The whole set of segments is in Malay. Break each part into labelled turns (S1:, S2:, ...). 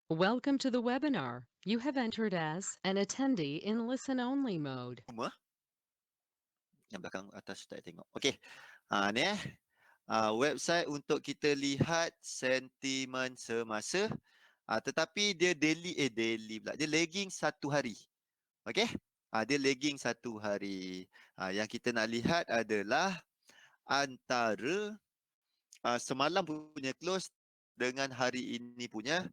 S1: Welcome to the webinar. You have entered as an attendee in listen-only mode.
S2: Semua yang belakang atas tak tengok. Okey. Ni website untuk kita lihat sentimen semasa, tetapi dia daily pula. Dia lagging satu hari. Okey. Dia lagging satu hari. Yang kita nak lihat adalah antara semalam punya close dengan hari ini punya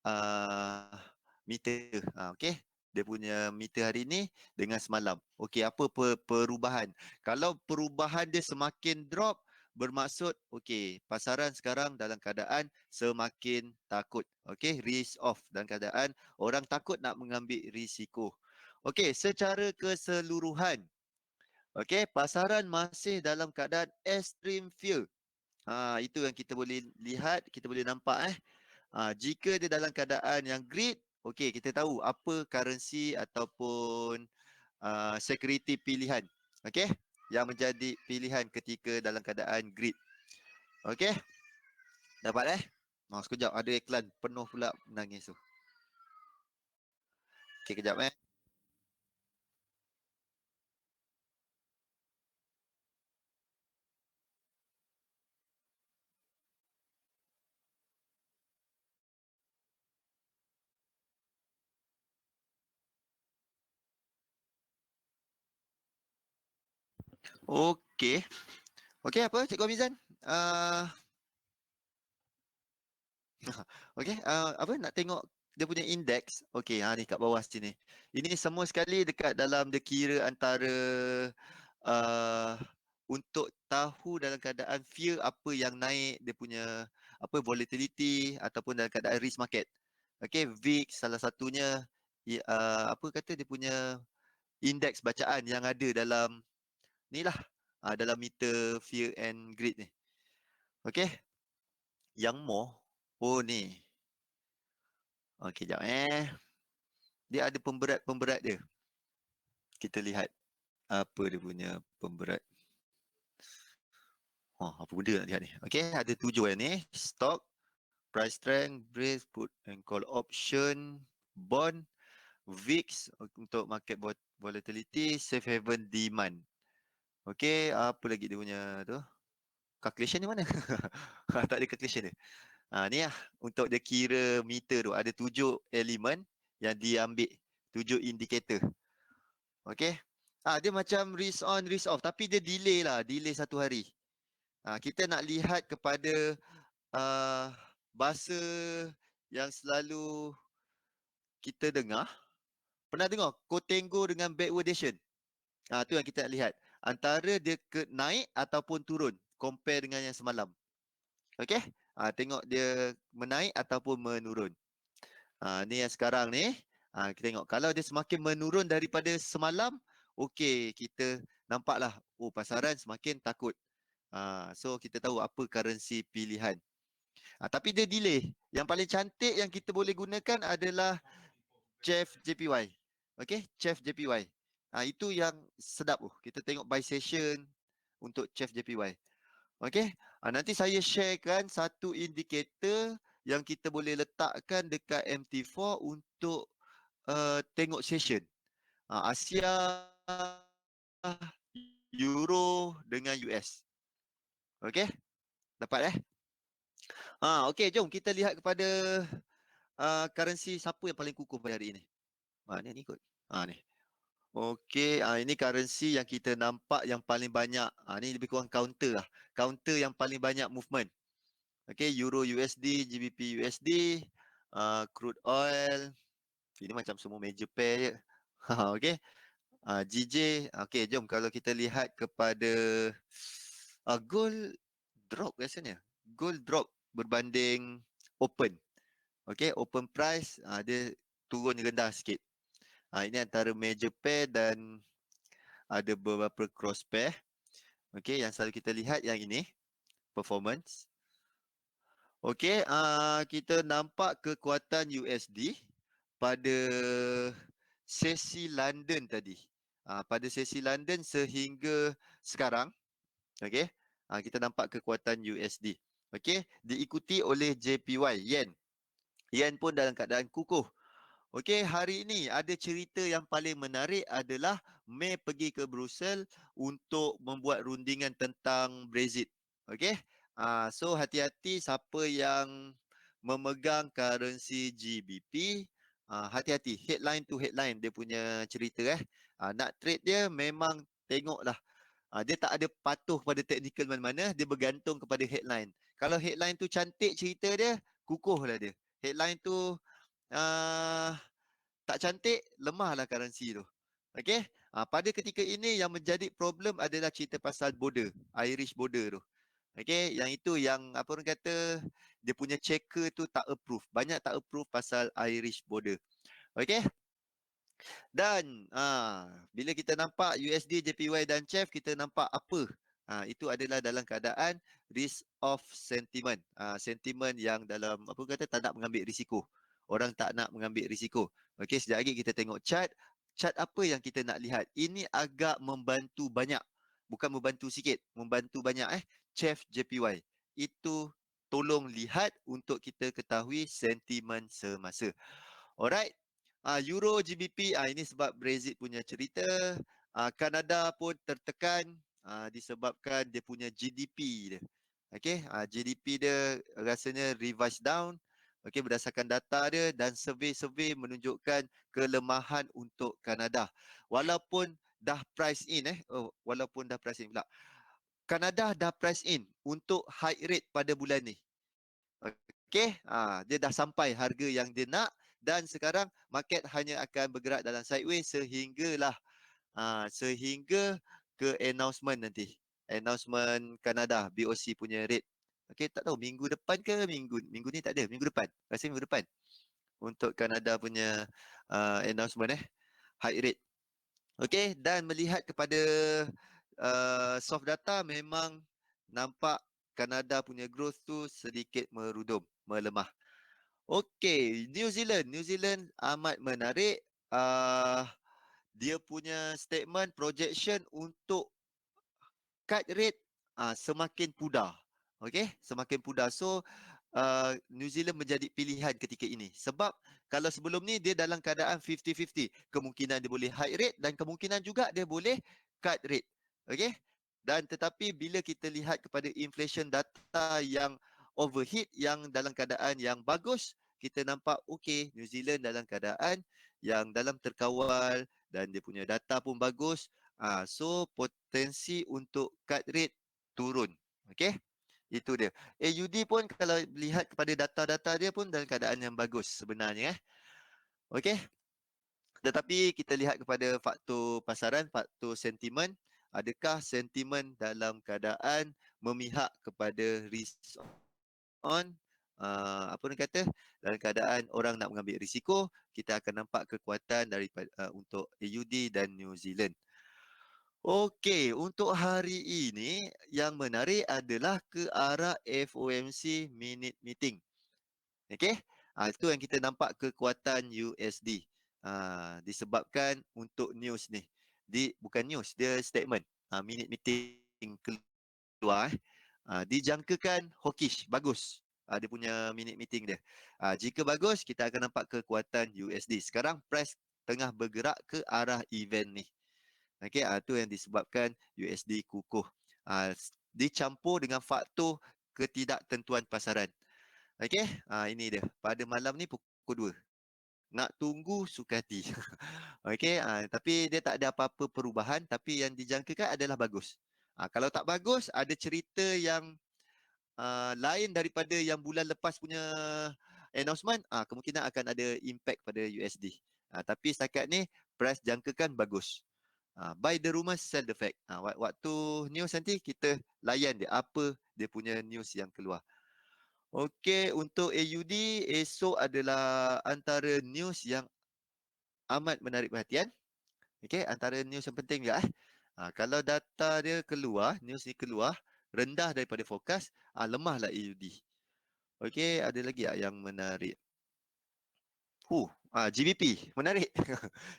S2: uh, meter. Okey. Dia punya meter hari ni dengan semalam. Okey, apa perubahan? Kalau perubahan dia semakin drop, bermaksud okey, pasaran sekarang dalam keadaan semakin takut. Okey, risk off, dalam keadaan orang takut nak mengambil risiko. Okey, secara keseluruhan, okey, pasaran masih dalam keadaan extreme fear. Itu yang kita boleh lihat, kita boleh nampak. Jika dia dalam keadaan yang greed, okey, kita tahu apa currency ataupun security pilihan. Okey, yang menjadi pilihan ketika dalam keadaan greed. Okey, dapat sekejap, ada iklan penuh pula menangis tu. Okey, kejap Okey. Okey, apa Cikgu Amizan? Okey, apa nak tengok dia punya index. Okey, ni kat bawah sini. Ini semua sekali dekat dalam dia kira antara uh, untuk tahu dalam keadaan fear apa yang naik, dia punya apa volatility ataupun dalam keadaan risk market. Okey, VIX salah satunya, apa kata dia punya indeks bacaan yang ada dalam ni lah, dalam meter fear and greed ni. Okey, yang more, ni. Okey, jap dia ada pemberat dia. Kita lihat apa dia punya pemberat. Apa benda nak lihat ni? Okey, ada 7 yang ni. Stock, price trend, brace, put and call option, bond, VIX untuk market volatility, safe haven demand. Okey, apa lagi dia punya tu? Calculation ni mana? Tak ada calculation dia. Ni lah untuk dia kira meter tu. Ada 7 elemen yang diambil, 7 indikator. Okey. Dia macam risk on, risk off. Tapi dia delay lah. Delay satu hari. Kita nak lihat kepada bahasa yang selalu kita dengar. Pernah dengar? Contango dengan backwardation. Tu yang kita nak lihat. Antara dia naik ataupun turun. Compare dengan yang semalam. Okey. Tengok dia menaik ataupun menurun. Ni yang sekarang ni. Kita tengok. Kalau dia semakin menurun daripada semalam, okey, kita nampaklah, pasaran semakin takut. So kita tahu apa currency pilihan. Tapi dia delay. Yang paling cantik yang kita boleh gunakan adalah Chef JPY. Okey, Chef JPY. Itu yang sedap tu. Kita tengok buy session untuk Chef JPY. Okey, nanti saya sharekan satu indikator yang kita boleh letakkan dekat MT4 untuk tengok session. Asia, Euro dengan US. Okey, dapat okey, jom kita lihat kepada currency siapa yang paling kukuh pada hari ini. Ni ikut. Ni. Okey, ini currency yang kita nampak yang paling banyak. Ni lebih kurang counter lah. Counter yang paling banyak movement. Okey, Euro USD, GBP USD, crude oil. Ini macam semua major pair je. Okey. GJ, okey, jom kalau kita lihat kepada gold drop rasanya. Gold drop berbanding open. Okey, open price dia turun rendah sikit. Ini antara major pair dan ada beberapa cross pair. Okey, yang selalu kita lihat yang ini performance. Okey, kita nampak kekuatan USD pada sesi London tadi. Pada sesi London sehingga sekarang. Okey, kita nampak kekuatan USD. Okey, diikuti oleh JPY, Yen. Yen pun dalam keadaan kukuh. Okey, hari ini ada cerita yang paling menarik adalah May pergi ke Brussels untuk membuat rundingan tentang Brexit. Okey. So hati-hati siapa yang memegang currency GBP. Hati-hati, headline to headline dia punya cerita nak trade dia memang tengoklah. Dia tak ada patuh pada teknikal mana-mana, dia bergantung kepada headline. Kalau headline tu cantik cerita dia, kukuhlah dia. Headline tu ah, tak cantik, lemahlah currency tu. Okey? Pada ketika ini yang menjadi problem adalah cerita pasal border, Irish border tu. Okey, yang itu yang apa orang kata dia punya checker tu tak approve. Banyak tak approve pasal Irish border. Okey? Dan bila kita nampak USD, JPY dan CHF, kita nampak apa? Itu adalah dalam keadaan risk of sentiment. Sentiment yang dalam apa kata tak nak mengambil risiko. Orang tak nak mengambil risiko. Okey, sekejap lagi kita tengok chart. Chart apa yang kita nak lihat? Ini agak membantu banyak. Bukan membantu sikit, membantu banyak CHF, JPY. Itu tolong lihat untuk kita ketahui sentimen semasa. Alright. Euro GBP ini sebab Brexit punya cerita. Kanada pun tertekan disebabkan dia punya GDP dia. Okey, GDP dia rasanya revise down. Okey, berdasarkan data dia dan survey-survey menunjukkan kelemahan untuk Kanada. Walaupun dah price in walaupun dah price in pula. Kanada dah price in untuk high rate pada bulan ni. Okey, dia dah sampai harga yang dia nak dan sekarang market hanya akan bergerak dalam sideways sehingga ke announcement nanti. Announcement Kanada BOC punya rate. Okey, tak tahu minggu depan ke minggu ni tak ada, minggu depan. Rasa minggu depan untuk Kanada punya announcement high rate. Okey, dan melihat kepada soft data memang nampak Kanada punya growth tu sedikit merudum, melemah. Okey, New Zealand. New Zealand amat menarik. Dia punya statement projection untuk cut rate semakin pudar. Okey, semakin pudar. So New Zealand menjadi pilihan ketika ini. Sebab kalau sebelum ni dia dalam keadaan 50-50. Kemungkinan dia boleh high rate dan kemungkinan juga dia boleh cut rate. Okey? Dan tetapi bila kita lihat kepada inflation data yang overheat yang dalam keadaan yang bagus, kita nampak okey, New Zealand dalam keadaan yang dalam terkawal dan dia punya data pun bagus. So potensi untuk cut rate turun. Okey? Itu dia. AUD pun kalau lihat kepada data-data dia pun dalam keadaan yang bagus sebenarnya. Okey. Tetapi kita lihat kepada faktor pasaran, faktor sentimen. Adakah sentimen dalam keadaan memihak kepada risk on? Apa orang kata? Dalam keadaan orang nak mengambil risiko, kita akan nampak kekuatan daripada untuk AUD dan New Zealand. Okey, untuk hari ini yang menarik adalah ke arah FOMC minute meeting. Okey, itu yang kita nampak kekuatan USD. Disebabkan untuk news ni. Bukan news, dia statement. Minute meeting keluar. Dijangkakan hawkish, bagus. Dia punya minute meeting dia. Jika bagus, kita akan nampak kekuatan USD. Sekarang price tengah bergerak ke arah event ni. Okey, itu yang disebabkan USD kukuh. Dicampur dengan faktor ketidaktentuan pasaran. Okey, ini dia. Pada malam ni pukul 2. Nak tunggu suka hati. Okey, tapi dia tak ada apa-apa perubahan tapi yang dijangkakan adalah bagus. Kalau tak bagus, ada cerita yang lain daripada yang bulan lepas punya announcement, kemungkinan akan ada impact pada USD. Tapi setakat ni price jangkakan bagus. Buy the rumor, sell the fact. Waktu news nanti kita layan dia apa dia punya news yang keluar. Okey, untuk AUD esok adalah antara news yang amat menarik perhatian. Okey, antara news yang penting juga kalau data dia keluar, news ni keluar rendah daripada forecast, lemahlah AUD. Okey, ada lagi yang menarik. GBP menarik.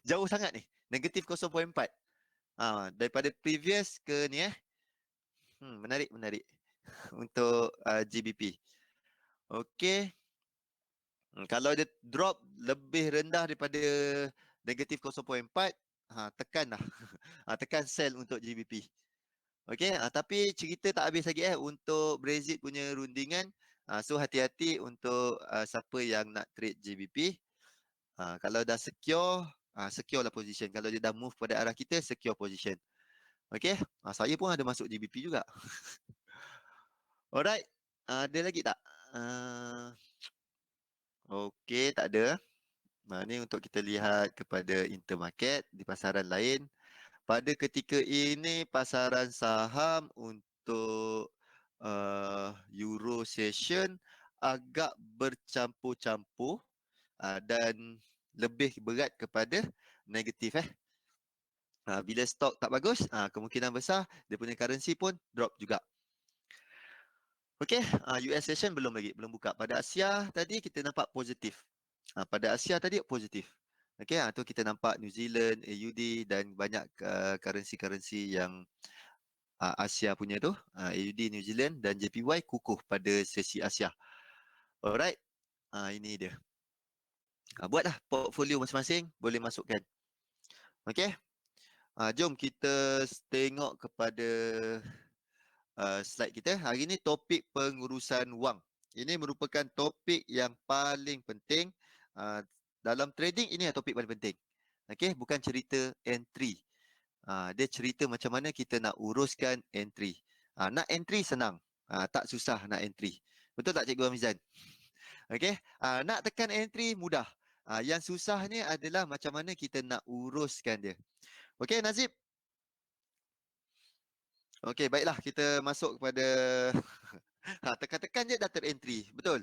S2: Jauh sangat ni. Negatif 0.4. Daripada previous ke ni menarik untuk GBP. Okey. Kalau dia drop lebih rendah daripada negatif 0.4, tekan lah. Tekan sell untuk GBP. Okey, tapi cerita tak habis lagi untuk Brexit punya rundingan. So hati-hati untuk siapa yang nak trade GBP. Kalau dah secure, secure lah position. Kalau dia dah move pada arah kita, secure position. Okey, saya pun ada masuk GBP juga. Alright, ada lagi tak? Okey, tak ada. Ini untuk kita lihat kepada intermarket di pasaran lain. Pada ketika ini pasaran saham untuk Euro session agak bercampur-campur dan lebih berat kepada negatif. Bila stok tak bagus, kemungkinan besar dia punya currency pun drop juga. Okey, US session belum lagi, belum buka. Pada Asia tadi kita nampak positif. Pada Asia tadi positif. Okey, tu kita nampak New Zealand, AUD dan banyak currency-currency yang Asia punya tu, AUD New Zealand dan JPY kukuh pada sesi Asia. Alright, ini dia. Buatlah portfolio masing-masing, boleh masukkan. Okey, jom kita tengok kepada slide kita. Hari ini topik pengurusan wang. Ini merupakan topik yang paling penting. Dalam trading ini topik paling penting. Okey, bukan cerita entry. Dia cerita macam mana kita nak uruskan entry. Nak entry senang. Tak susah nak entry. Betul tak Cikgu Amizan? Okey, nak tekan entry mudah. Yang susahnya adalah macam mana kita nak uruskan dia. Okey, Nazib. Okey, baiklah kita masuk kepada tekan-tekan je dah terentry. Betul.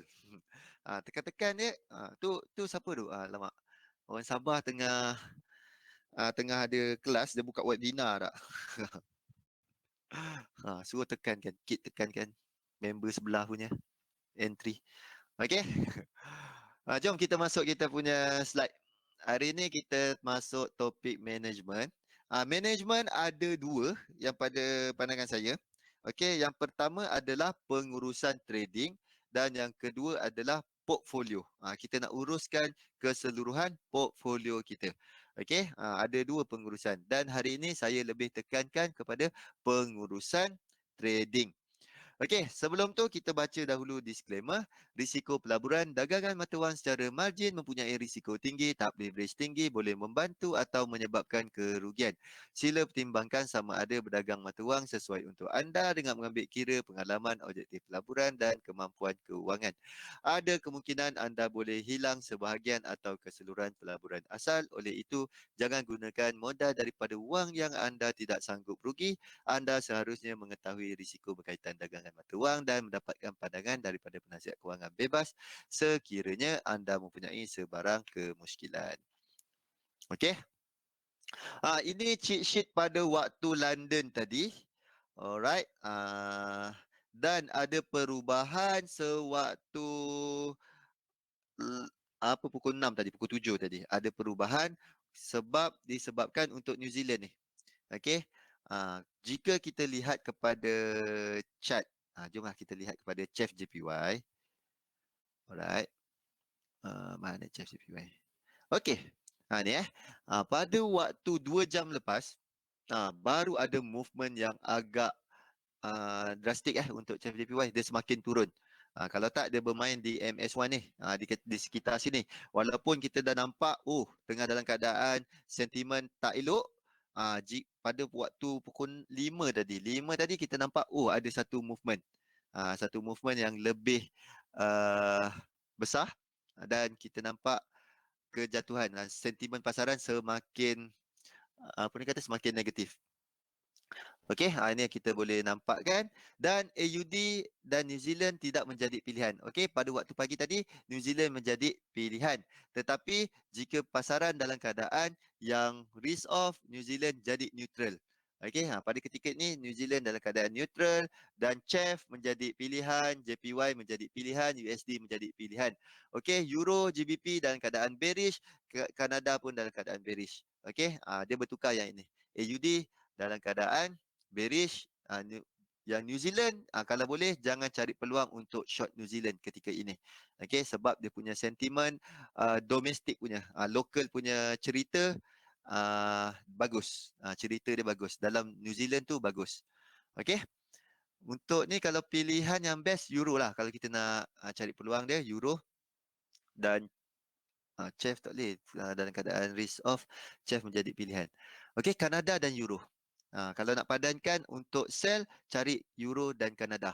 S2: Tekan-tekan je. Tu siapa tu? Alamak. Orang Sabah tengah ada kelas, dia buka webinar tak? Suruh tekankan, kit tekankan member sebelah punya entry. Okey. Jom kita masuk kita punya slide. Hari ni kita masuk topik management. Management ada dua yang pada pandangan saya. Okey, yang pertama adalah pengurusan trading dan yang kedua adalah portfolio. Kita nak uruskan keseluruhan portfolio kita. Okey, ada dua pengurusan dan hari ini saya lebih tekankan kepada pengurusan trading. Okey, sebelum tu kita baca dahulu disclaimer. Risiko pelaburan dagangan mata wang secara margin mempunyai risiko tinggi, tak leverage tinggi, boleh membantu atau menyebabkan kerugian. Sila pertimbangkan sama ada berdagang mata wang sesuai untuk anda dengan mengambil kira pengalaman objektif pelaburan dan kemampuan keuangan. Ada kemungkinan anda boleh hilang sebahagian atau keseluruhan pelaburan asal. Oleh itu, jangan gunakan modal daripada wang yang anda tidak sanggup rugi. Anda seharusnya mengetahui risiko berkaitan dagangan mata wang dan mendapatkan pandangan daripada penasihat kewangan bebas sekiranya anda mempunyai sebarang kemusykilan. Okey. Ini cheat sheet pada waktu London tadi. Alright. Dan ada perubahan sewaktu pukul 6 tadi, pukul 7 tadi. Ada perubahan disebabkan untuk New Zealand ni. Okey. Jika kita lihat kepada chart, jomlah kita lihat kepada CHF JPY. Alright. Mana CHF JPY? Okey. Ni pada waktu 2 jam lepas, baru ada movement yang agak drastik untuk CHF JPY. Dia semakin turun. Kalau tak dia bermain di MS1 ni, di sekitar sini. Walaupun kita dah nampak, tengah dalam keadaan sentimen tak elok, pada waktu pukul 5 tadi. 5 tadi kita nampak ada satu movement. Satu movement yang lebih besar dan kita nampak kejatuhan. Sentimen pasaran semakin semakin negatif. Okey, ini yang kita boleh nampakkan dan AUD dan New Zealand tidak menjadi pilihan. Okey, pada waktu pagi tadi New Zealand menjadi pilihan. Tetapi jika pasaran dalam keadaan yang risk off, New Zealand jadi neutral. Okey, pada ketika ini New Zealand dalam keadaan neutral dan CHF menjadi pilihan, JPY menjadi pilihan, USD menjadi pilihan. Okey, Euro, GBP dalam keadaan bearish, Kanada pun dalam keadaan bearish. Okey, dia bertukar yang ini. AUD dalam keadaan bearish, Yang New Zealand, kalau boleh jangan cari peluang untuk short New Zealand ketika ini. Okey, sebab dia punya sentimen domestik punya, local punya cerita bagus. Cerita dia bagus. Dalam New Zealand tu bagus. Okey. Untuk ni kalau pilihan yang best Euro lah. Kalau kita nak cari peluang dia Euro dan Chef tak boleh dalam keadaan risk off, Chef menjadi pilihan. Okey, Kanada dan Euro. Kalau nak padankan untuk sell, cari Euro dan Kanada.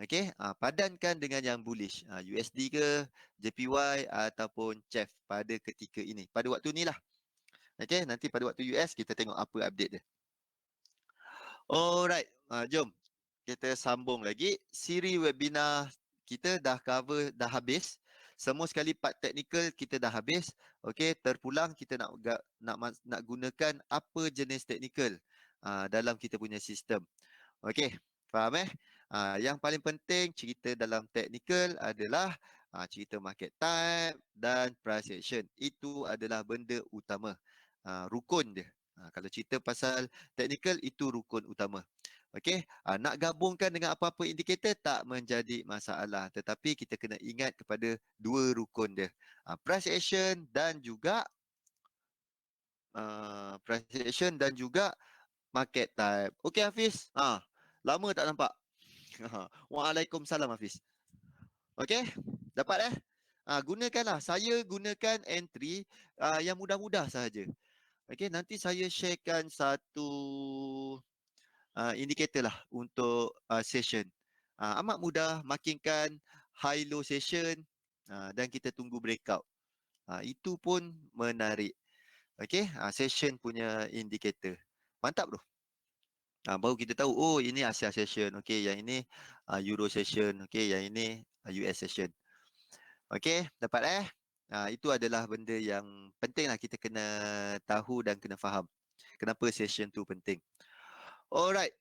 S2: Okey, padankan dengan yang bullish, USD ke, JPY ataupun Chef pada ketika ini. Pada waktu ni lah. Okey, nanti pada waktu US kita tengok apa update dia. Alright, jom kita sambung lagi. Siri webinar kita dah cover, dah habis. Semua sekali part teknikal kita dah habis. Okey, terpulang kita nak gunakan apa jenis teknikal dalam kita punya sistem. Okey, faham yang paling penting cerita dalam teknikal adalah cerita market type dan price action. Itu adalah benda utama. Rukun dia. Kalau cerita pasal teknikal itu rukun utama. Okey, nak gabungkan dengan apa-apa indikator tak menjadi masalah, tetapi kita kena ingat kepada dua rukun dia. Price action dan juga market type. Okey Hafiz. Lama tak nampak. Waalaikumsalam Hafiz. Okey, dapat gunakanlah. Saya gunakan entry yang mudah-mudah sahaja. Okey, nanti saya sharekan satu indikator lah untuk session. Amat mudah, makinkan high low session dan kita tunggu breakout. Itu pun menarik. Okey, session punya indikator. Mantap tu. Baru kita tahu, oh ini Asia session, okey, yang ini Euro session, okey, yang ini US session. Okey, dapat itu adalah benda yang penting lah kita kena tahu dan kena faham. Kenapa session tu penting. Alright,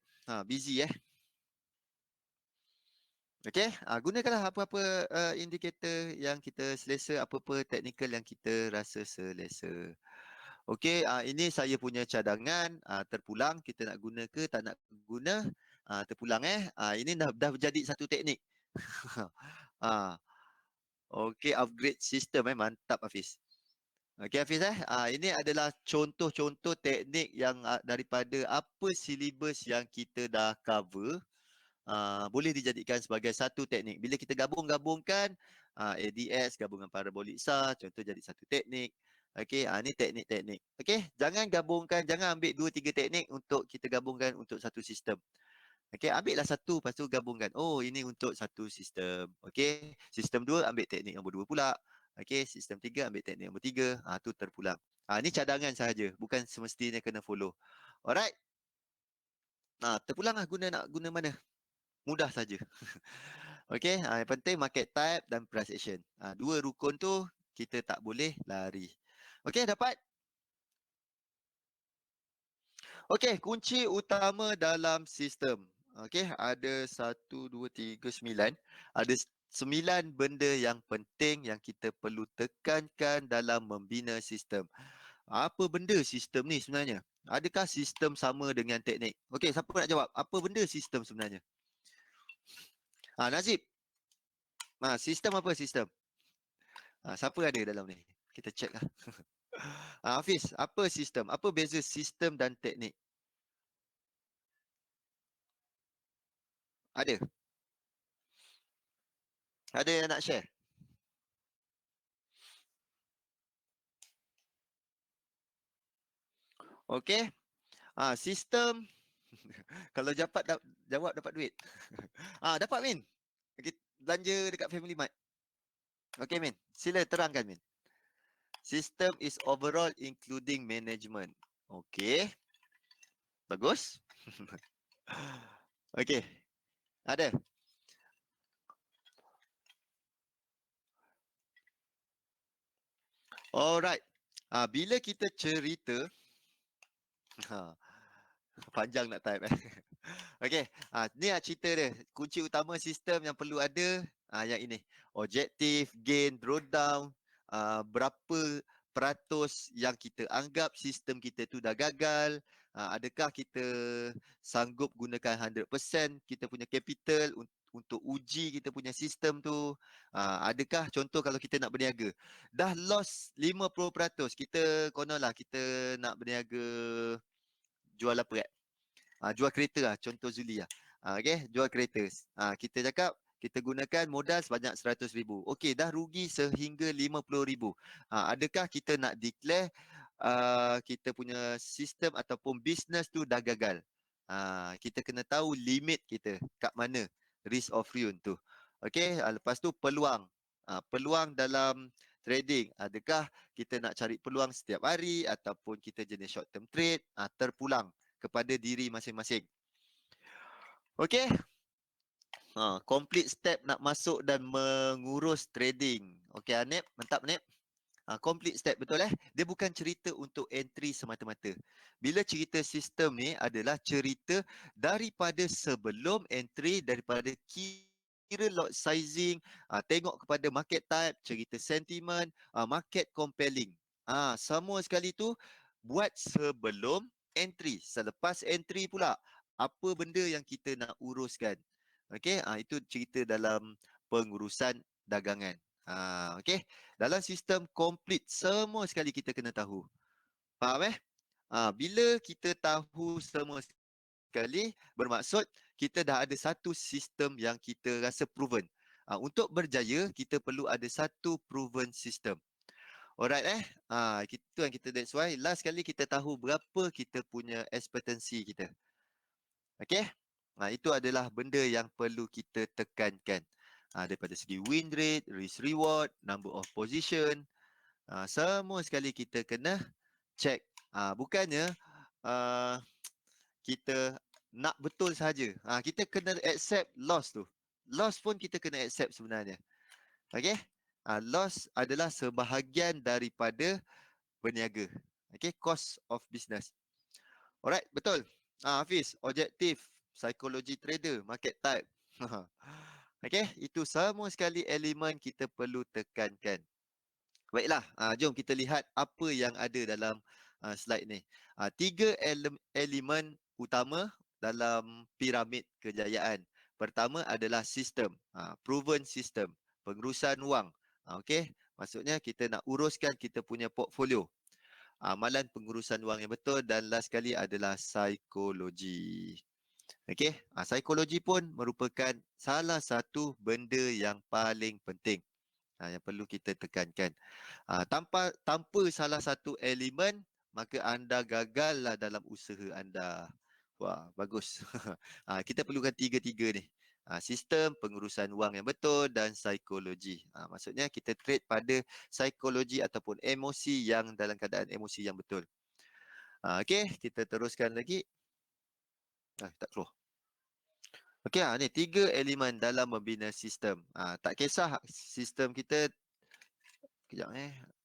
S2: busy Okey, gunakanlah apa-apa indikator yang kita selesa, apa-apa teknikal yang kita rasa selesa. Okey, ini saya punya cadangan, terpulang kita nak guna ke tak nak guna, terpulang ini dah jadi satu teknik. ah, Okey, upgrade sistem mantap Hafiz. Okey Hafiz ini adalah contoh-contoh teknik yang daripada apa silibus yang kita dah cover. Boleh dijadikan sebagai satu teknik. Bila kita gabung-gabungkan ADS gabung dengan parabolic SAR, contoh jadi satu teknik. Okey, ni teknik-teknik. Okey, jangan gabungkan, jangan ambil 2 3 teknik untuk kita gabungkan untuk satu sistem. Okey, ambillah satu lepas tu gabungkan. Oh, ini untuk satu sistem. Okey, sistem 2 ambil teknik nombor 2 pula. Okey, sistem 3 ambil teknik nombor 3. Tu terpulang. Ni cadangan sahaja, bukan semestinya kena follow. Alright. Terpulanglah nak guna mana? Mudah saja. Okey, yang penting market type dan price action. Dua rukun tu kita tak boleh lari. Okey, dapat? Okey, kunci utama dalam sistem. Okey, ada 1, 2, 3, 9. Ada 9 benda yang penting yang kita perlu tekankan dalam membina sistem. Apa benda sistem ni sebenarnya? Adakah sistem sama dengan teknik? Okey, siapa nak jawab? Apa benda sistem sebenarnya? Nazib. Sistem apa sistem? Siapa ada dalam ni? Kita check lah. Hafiz, apa sistem? Apa beza sistem dan teknik? Ada? Ada yang nak share? Okey. Sistem kalau jawab dapat duit. Dapat Min. Okay, belanja dekat Family Mart. Okey Min, sila terangkan Min. System is overall including management. Okey. Bagus. Okey. Ada. Alright. Bila kita cerita panjang nak type Okey, ni cerita dia. Kunci utama sistem yang perlu ada yang ini. Objektif, gain, drawdown, berapa peratus yang kita anggap sistem kita tu dah gagal. Adakah kita sanggup gunakan 100% kita punya capital untuk uji kita punya sistem tu? Adakah contoh kalau kita nak berniaga, dah loss 50%, kita konon lah kita nak berniaga jual apa kat? Jual kereta lah, contoh Zuli lah. Okay, jual kereta. Kita cakap kita gunakan modal sebanyak 100,000. Okey, dah rugi sehingga 50,000. Adakah kita nak declare kita punya sistem ataupun bisnes tu dah gagal? Kita kena tahu limit kita kat mana risk of ruin tu. Okey, lepas tu peluang. Peluang dalam trading, adakah kita nak cari peluang setiap hari ataupun kita jenis short term trade? Terpulang kepada diri masing-masing. Okey. Complete step nak masuk dan mengurus trading. Okey Anip, mantap Anip. Complete step, betul Dia bukan cerita untuk entry semata-mata. Bila cerita sistem ni adalah cerita daripada sebelum entry, daripada kira lot sizing, tengok kepada market type, cerita sentiment, market compelling. Semua sekali tu buat sebelum entry. Selepas entry pula, apa benda yang kita nak uruskan. Okey, itu cerita dalam pengurusan dagangan. Okey. Dalam sistem complete, semua sekali kita kena tahu. Faham bila kita tahu semua sekali, bermaksud kita dah ada satu sistem yang kita rasa proven. Untuk berjaya, kita perlu ada satu proven system. Alright itu yang kita, that's why last kali kita tahu berapa kita punya expectancy kita. Okey. Itu adalah benda yang perlu kita tekankan. Daripada segi win rate, risk reward, number of position, semua sekali kita kena check. Bukannya kita nak betul saja. Kita kena accept loss tu. Loss pun kita kena accept sebenarnya. Okey? Loss adalah sebahagian daripada berniaga. Okey, cost of business. Alright, betul. Hafiz, objektif, psikologi trader, market type. Okey, itu semua sekali elemen kita perlu tekankan. Baiklah, jom kita lihat apa yang ada dalam slide ni. 3 elemen utama dalam piramid kejayaan. Pertama adalah sistem, proven system, pengurusan wang. Okey, maksudnya kita nak uruskan kita punya portfolio. Amalan pengurusan wang yang betul, dan last sekali adalah psikologi. Okey, psikologi pun merupakan salah satu benda yang paling penting yang perlu kita tekankan. Tanpa salah satu elemen, maka anda gagallah dalam usaha anda. Wah, bagus. Kita perlukan tiga-tiga ni. Sistem, pengurusan wang yang betul dan psikologi. Maksudnya kita trade pada psikologi ataupun emosi yang dalam keadaan emosi yang betul. Okey, kita teruskan lagi. Tak keluar. Okey, ni 3 elemen dalam membina sistem. Tak kisah sistem kita, kejap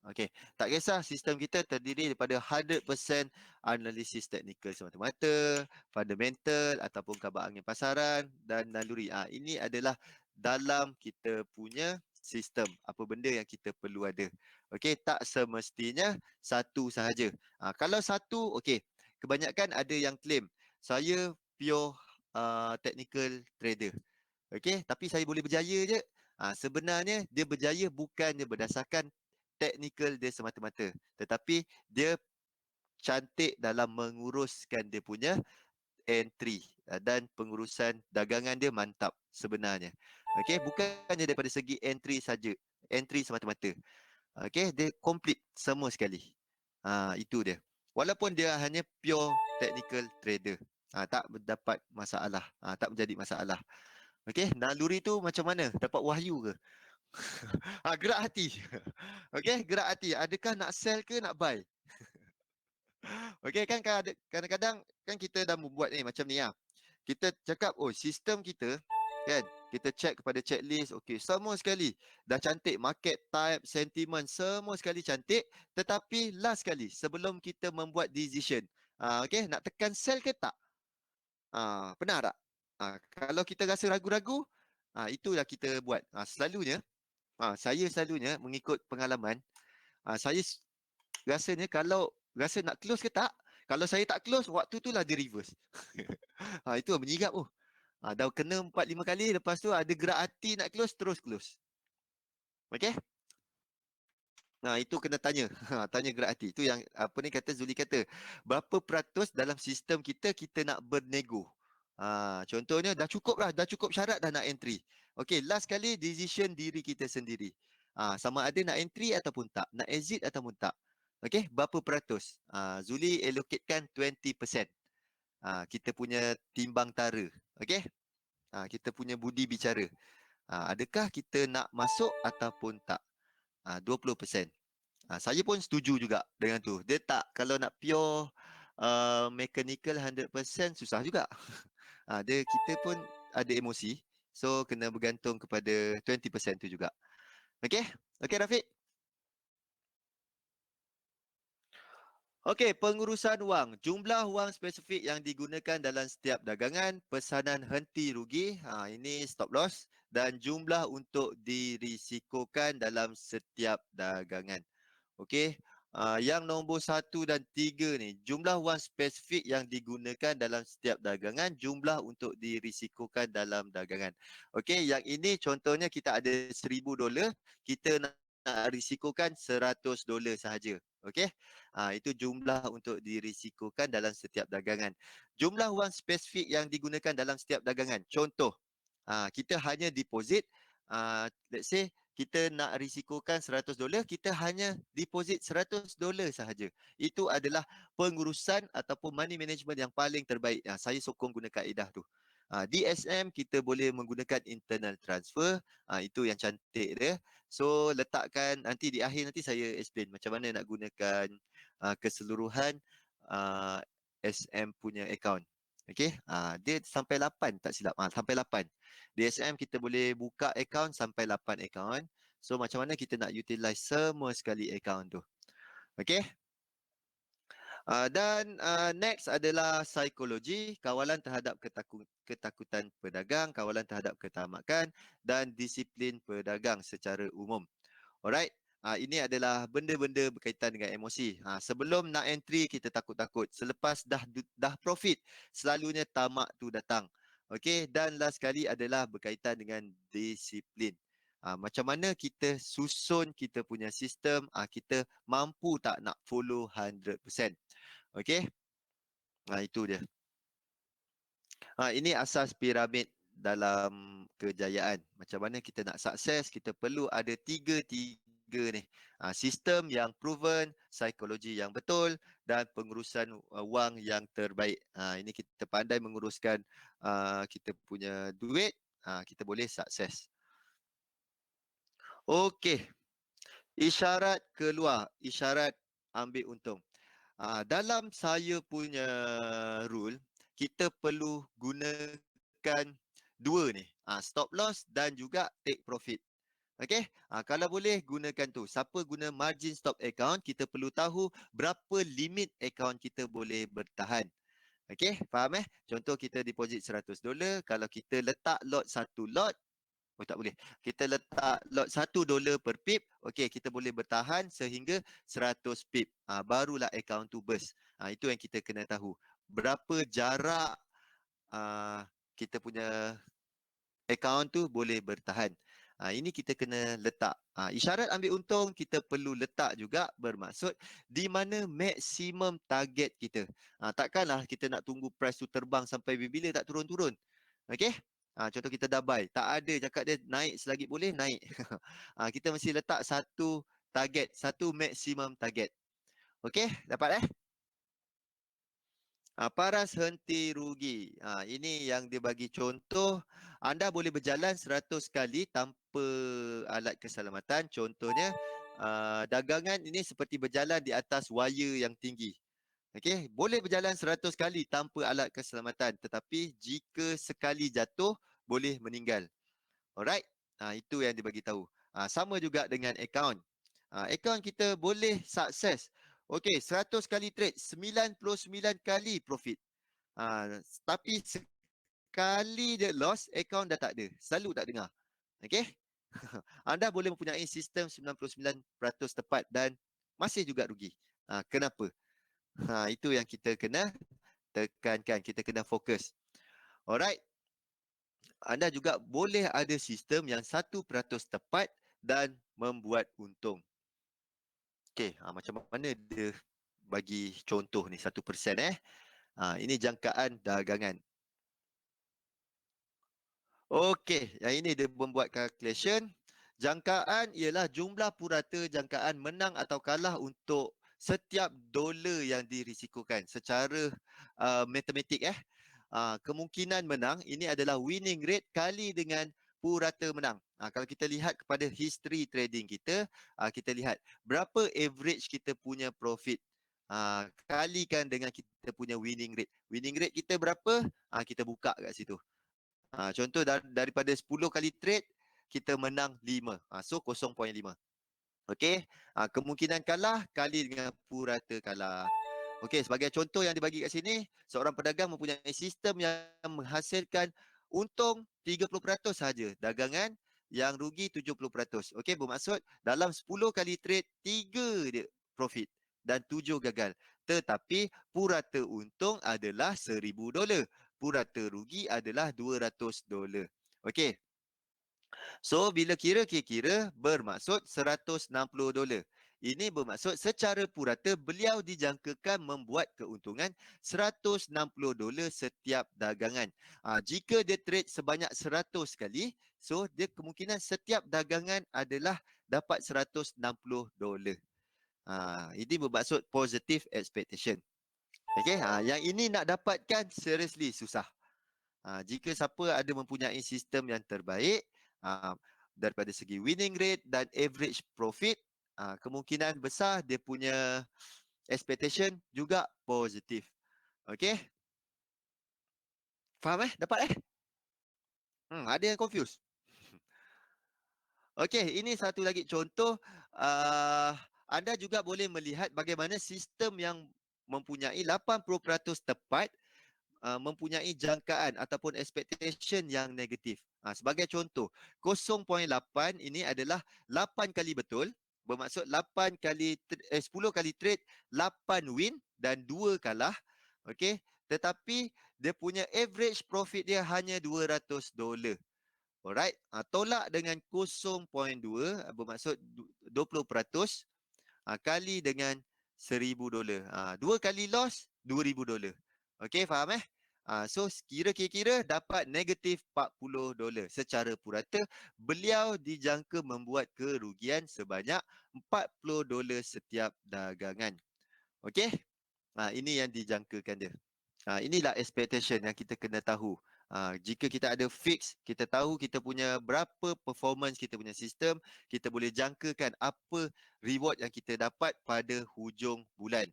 S2: Okey, tak kisah sistem kita terdiri daripada 100% analisis teknikal semata-mata, fundamental ataupun khabar angin pasaran dan naluri. Ini adalah dalam kita punya sistem, apa benda yang kita perlu ada. Okey, tak semestinya satu sahaja. Kalau satu, okey, kebanyakan ada yang claim saya pure technical trader. Okey, tapi saya boleh berjaya je. Sebenarnya dia berjaya bukannya berdasarkan teknikal dia semata-mata, tetapi dia cantik dalam menguruskan dia punya entry dan pengurusan dagangan dia mantap sebenarnya. Okey, bukannya daripada segi entry saja, entry semata-mata. Okey, dia complete semua sekali. Itu dia. Walaupun dia hanya pure technical trader, tak mendapat masalah, tak menjadi masalah. Okey, naluri tu macam mana? Dapat wahyu ke? Gerak hati. Okey, gerak hati. Adakah nak sell ke nak buy? Okey, kan kadang-kadang kan kita dah membuat ni macam ni Kita cakap, oh sistem kita kan, kita check kepada checklist, okey, semua sekali dah cantik, market type, sentiment, semua sekali cantik, tetapi last sekali sebelum kita membuat decision, okey, nak tekan sell ke tak? Pernah tak? Kalau kita rasa ragu-ragu, itulah kita buat. Selalunya saya selalunya mengikut pengalaman, saya rasanya kalau rasa nak close ke tak, Kalau saya tak close, waktu tu lah dia reverse. Itu lah menyigap tu. Dah kena 4-5 kali, lepas tu ada gerak hati nak close, terus close. Okay? Itu kena tanya. Tanya gerak hati. Itu yang apa ni kata Zuli kata. Berapa peratus dalam sistem kita nak bernego. Contohnya dah cukup lah. Dah cukup syarat dah nak entry. Okay, last kali decision diri kita sendiri. Sama ada nak entry ataupun tak. Nak exit ataupun tak. Okay, berapa peratus? Zuli allocatekan 20%. Kita punya timbang tara. Okay? Kita punya budi bicara. Adakah kita nak masuk ataupun tak? 20%. Saya pun setuju juga dengan tu. Dia tak, kalau nak pure mechanical 100% susah juga. Kita pun ada emosi. So kena bergantung kepada 20% tu juga. Okey? Okey Rafiq? Okey, pengurusan wang. Jumlah wang spesifik yang digunakan dalam setiap dagangan, pesanan henti rugi, ini stop loss, dan jumlah untuk dirisikokan dalam setiap dagangan. Okey, yang nombor 1 dan 3 ni, jumlah wang spesifik yang digunakan dalam setiap dagangan, jumlah untuk dirisikokan dalam dagangan. Okey, yang ini contohnya kita ada $1,000, kita nak risikokan $100 sahaja. Okey, itu jumlah untuk dirisikokan dalam setiap dagangan. Jumlah wang spesifik yang digunakan dalam setiap dagangan. Contoh, kita hanya deposit, let's say kita nak risikokan $100, kita hanya deposit $100 sahaja. Itu adalah pengurusan ataupun money management yang paling terbaik. Saya sokong guna kaedah tu. DSM kita boleh menggunakan internal transfer. Itu yang cantik dia. So letakkan nanti di akhir nanti saya explain macam mana nak gunakan keseluruhan SM punya account. Okey, dia sampai 8 tak silap. Sampai 8. DSM kita boleh buka account sampai 8 account. So macam mana kita nak utilize semua sekali account tu. Okey. Dan next adalah psikologi, kawalan terhadap ketakutan pedagang, kawalan terhadap ketamakan dan disiplin pedagang secara umum. Alright. Ini adalah benda-benda berkaitan dengan emosi. Sebelum nak entry kita takut-takut. Selepas dah profit, selalunya tamak tu datang. Okey, dan last sekali adalah berkaitan dengan disiplin. Macam mana kita susun kita punya sistem, kita mampu tak nak follow 100%. Okey. Itu dia. Ini asas piramid dalam kejayaan. Macam mana kita nak sukses, kita perlu ada tiga ni. Sistem yang proven, psikologi yang betul dan pengurusan wang yang terbaik. Ini kita pandai menguruskan kita punya duit, kita boleh sukses. Okey. Isyarat keluar, isyarat ambil untung. Dalam saya punya rule, kita perlu gunakan dua ni. Stop loss dan juga take profit. Okey, kalau boleh gunakan tu. Siapa guna margin stop account, kita perlu tahu berapa limit account kita boleh bertahan. Okey, faham Contoh kita deposit $100, kalau kita letak lot satu lot, tak boleh. Kita letak lot $1 per pip, okey, kita boleh bertahan sehingga 100 pip. Barulah account tu burst. Itu yang kita kena tahu. Berapa jarak kita punya account tu boleh bertahan. Ini kita kena letak. Isyarat ambil untung kita perlu letak juga, bermaksud di mana maksimum target kita. Takkanlah kita nak tunggu price tu terbang sampai bila tak turun-turun. Okey? Contoh kita dah buy, tak ada cakap dia naik selagi boleh naik. Kita mesti letak satu target, satu maksimum target. Okey, dapat Paras henti rugi. Ini yang dia bagi contoh. Anda boleh berjalan 100 kali tanpa alat keselamatan. Contohnya, dagangan ini seperti berjalan di atas wire yang tinggi. Okey, boleh berjalan 100 kali tanpa alat keselamatan. Tetapi jika sekali jatuh, boleh meninggal. Alright, itu yang dia bagi tahu. Sama juga dengan account. Account kita boleh sukses. Okey, 100 kali trade, 99 kali profit. Tapi sekali dia loss, account dah tak ada. Selalu tak dengar. Okey? Anda boleh mempunyai sistem 99% tepat dan masih juga rugi. Kenapa? Itu yang kita kena tekankan, kita kena fokus. Alright, anda juga boleh ada sistem yang 1% tepat dan membuat untung. Okey, macam mana dia bagi contoh ni 1%. Ini jangkaan dagangan. Okey, yang ini dia membuat calculation. Jangkaan ialah jumlah purata jangkaan menang atau kalah untuk setiap dolar yang dirisikokan secara matematik. Kemungkinan menang ini adalah winning rate kali dengan purata menang. Kalau kita lihat kepada history trading kita, kita lihat berapa average kita punya profit. Kalikan dengan kita punya winning rate. Winning rate kita berapa? Kita buka kat situ. Contoh daripada 10 kali trade, kita menang 5. So 0.5. Okey. Kemungkinan kalah kali dengan purata kalah. Okey, sebagai contoh yang dibagi kat sini, seorang pedagang mempunyai sistem yang menghasilkan untung 30% sahaja. Dagangan yang rugi 70%. Okey, bermaksud dalam 10 kali trade, 3 dia profit dan 7 gagal. Tetapi purata untung adalah $1,000. Purata rugi adalah $200. Okey. So bila kira-kira bermaksud $160. Ini bermaksud secara purata beliau dijangkakan membuat keuntungan $160 setiap dagangan. Jika dia trade sebanyak 100 kali, so dia kemungkinan setiap dagangan adalah dapat $160. Ini bermaksud positive expectation. Okey, yang ini nak dapatkan seriously susah. Jika siapa ada mempunyai sistem yang terbaik daripada segi winning rate dan average profit, kemungkinan besar dia punya expectation juga positif. Okey? Faham Dapat ada yang confused? Okey, ini satu lagi contoh. Anda juga boleh melihat bagaimana sistem yang mempunyai 80% tepat mempunyai jangkaan ataupun expectation yang negatif. Sebagai contoh, 0.8 ini adalah 8 kali betul, bermaksud 10 kali trade, 8 win dan 2 kalah. Okey, tetapi dia punya average profit dia hanya $200. Alright, tolak dengan 0.2 bermaksud 20%. Kali dengan $1,000. Dua kali loss, $2,000. Okey, faham So kira-kira dapat negatif $40 secara purata. Beliau dijangka membuat kerugian sebanyak $40 setiap dagangan. Okey, ini yang dijangkakan dia. Inilah expectation yang kita kena tahu. Jika kita ada fix, kita tahu kita punya berapa performance kita punya sistem, kita boleh jangkakan apa reward yang kita dapat pada hujung bulan,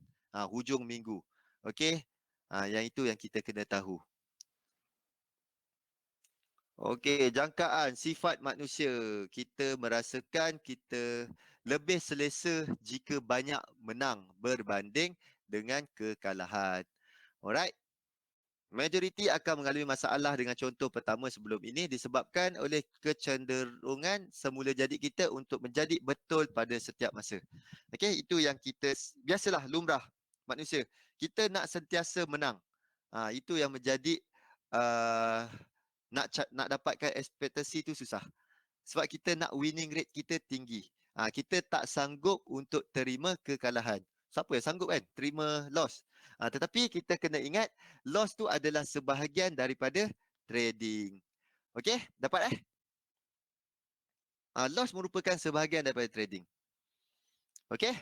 S2: hujung minggu. Okey, yang itu yang kita kena tahu. Okey, jangkaan sifat manusia. Kita merasakan kita lebih selesa jika banyak menang berbanding dengan kekalahan. Alright. Majoriti akan mengalami masalah dengan contoh pertama sebelum ini disebabkan oleh kecenderungan semula jadi kita untuk menjadi betul pada setiap masa. Okey, itu yang kita biasalah lumrah manusia. Kita nak sentiasa menang. Itu yang menjadi uh, nak dapatkan ekspektasi itu susah. Sebab kita nak winning rate kita tinggi. Kita tak sanggup untuk terima kekalahan. Siapa yang sanggup terima loss? Tetapi kita kena ingat loss tu adalah sebahagian daripada trading. Okey, dapat loss merupakan sebahagian daripada trading. Okey?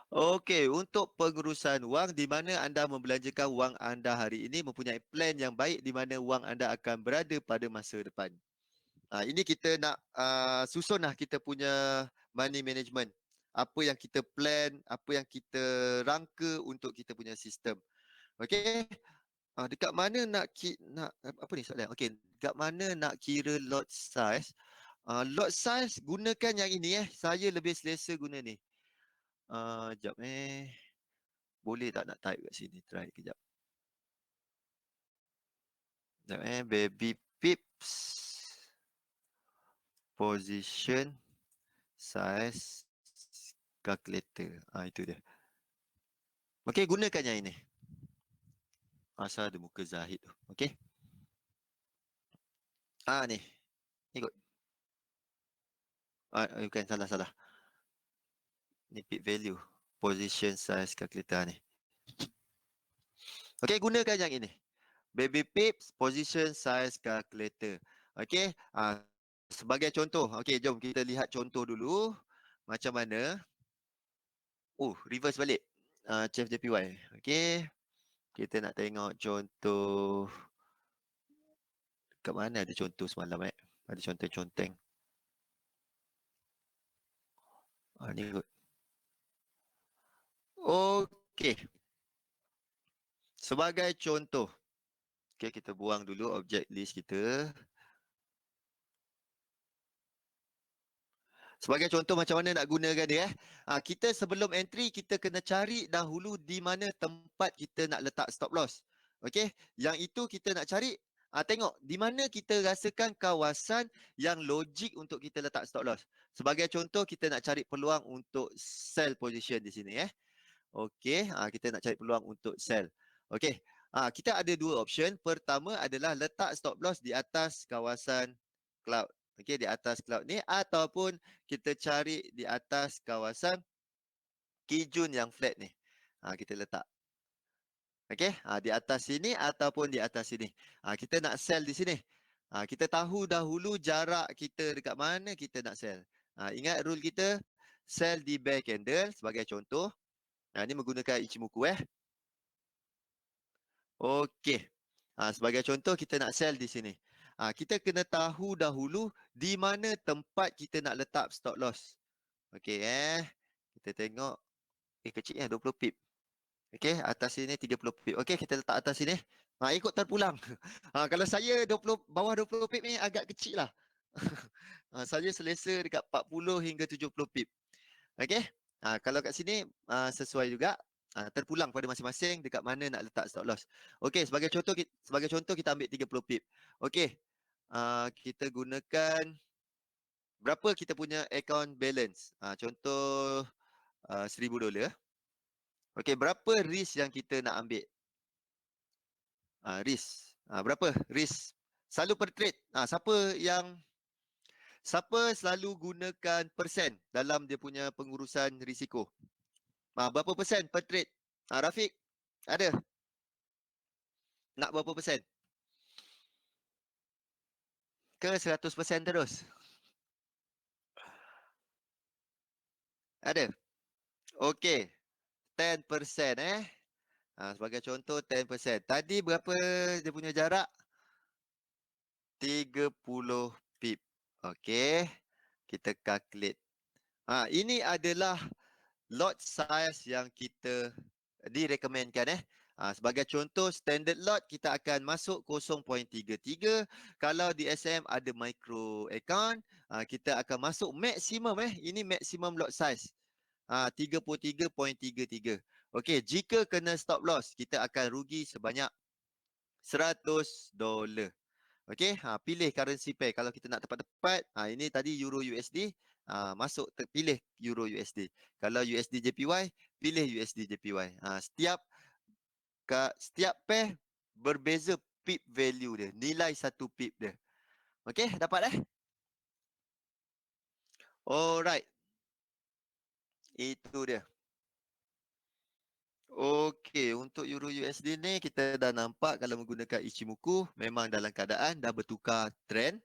S2: Okey, untuk pengurusan wang di mana anda membelanjakan wang anda hari ini mempunyai plan yang baik di mana wang anda akan berada pada masa depan. Ini kita nak susunlah kita punya money management. Apa yang kita plan, apa yang kita rangka untuk kita punya sistem. Okey. Dekat mana nak apa ni soalan? Okey, dekat mana nak kira lot size? Lot size gunakan yang ini Saya lebih selesa guna ni. Jap Boleh tak nak type kat sini? Try kejap. Jap baby pips. Position size calculator. Itu dia. Okey, gunakan yang ini. Asal ada muka Zahid tu. Okey. Ni. Ikut. Bukan, salah. Ni peak value. Position size calculator ni. Okey, gunakan yang ini. Baby Pips Position Size Calculator. Okey, sebagai contoh. Okey, jom kita lihat contoh dulu. Macam mana. Reverse balik. Chef JPY. Okey, kita nak tengok contoh. Kat mana ada contoh semalam Ada conteng-conteng. Ni kot. Okey. Sebagai contoh. Okey, kita buang dulu objek list kita. Sebagai contoh macam mana nak gunakan dia. Kita sebelum entry, kita kena cari dahulu di mana tempat kita nak letak stop loss. Okey, yang itu kita nak cari. Tengok di mana kita rasakan kawasan yang logik untuk kita letak stop loss. Sebagai contoh, kita nak cari peluang untuk sell position di sini. Okey, kita nak cari peluang untuk sell. Okey, kita ada dua option. Pertama adalah letak stop loss di atas kawasan cloud. Okey, di atas cloud ni, ataupun kita cari di atas kawasan kijun yang flat ni. Kita letak. Okey, di atas sini ataupun di atas sini. Kita nak sell di sini. Kita tahu dahulu jarak kita dekat mana kita nak sell. Ingat rule kita, sell di bear candle sebagai contoh. Ini menggunakan Ichimoku. Okey. Sebagai contoh, kita nak sell di sini. Kita kena tahu dahulu di mana tempat kita nak letak stop loss. Okey Kita tengok. Kecil 20 pip. Okey, atas sini 30 pip. Okey, kita letak atas sini. Ikut terpulang. Kalau saya 20 bawah 20 pip ni agak kecil lah. Saya selesa dekat 40 hingga 70 pip. Okey. Kalau kat sini sesuai juga. Terpulang pada masing-masing dekat mana nak letak stop loss. Okey, sebagai contoh kita ambil 30 pip. Okey. Kita gunakan berapa kita punya account balance. Contoh $1,000. Okey, berapa risk yang kita nak ambil? Risk. Berapa risk? Selalu per trade. Siapa selalu gunakan persen dalam dia punya pengurusan risiko? Berapa persen per trade? Rafiq, ada? Nak berapa persen? Ke 100% terus? Ada? Okey. 10%. Sebagai contoh 10%. Tadi berapa dia punya jarak? 30 pip. Okey. Kita calculate. Ini adalah lot size yang kita direkomendkan. Sebagai contoh, standard lot kita akan masuk 0.33. Kalau di SM ada micro account, kita akan masuk maksimum. Ini maksimum lot size. 33.33. Okey, jika kena stop loss, kita akan rugi sebanyak $100. Okey, pilih currency pair. Kalau kita nak tepat-tepat, ini tadi Euro USD, masuk pilih Euro USD. Kalau USD JPY, pilih USD JPY. Setiap pair berbeza pip value dia, nilai satu pip dia. Okey, dapat Alright. Itu dia. Okey, untuk Euro USD ni kita dah nampak kalau menggunakan Ichimoku memang dalam keadaan dah bertukar trend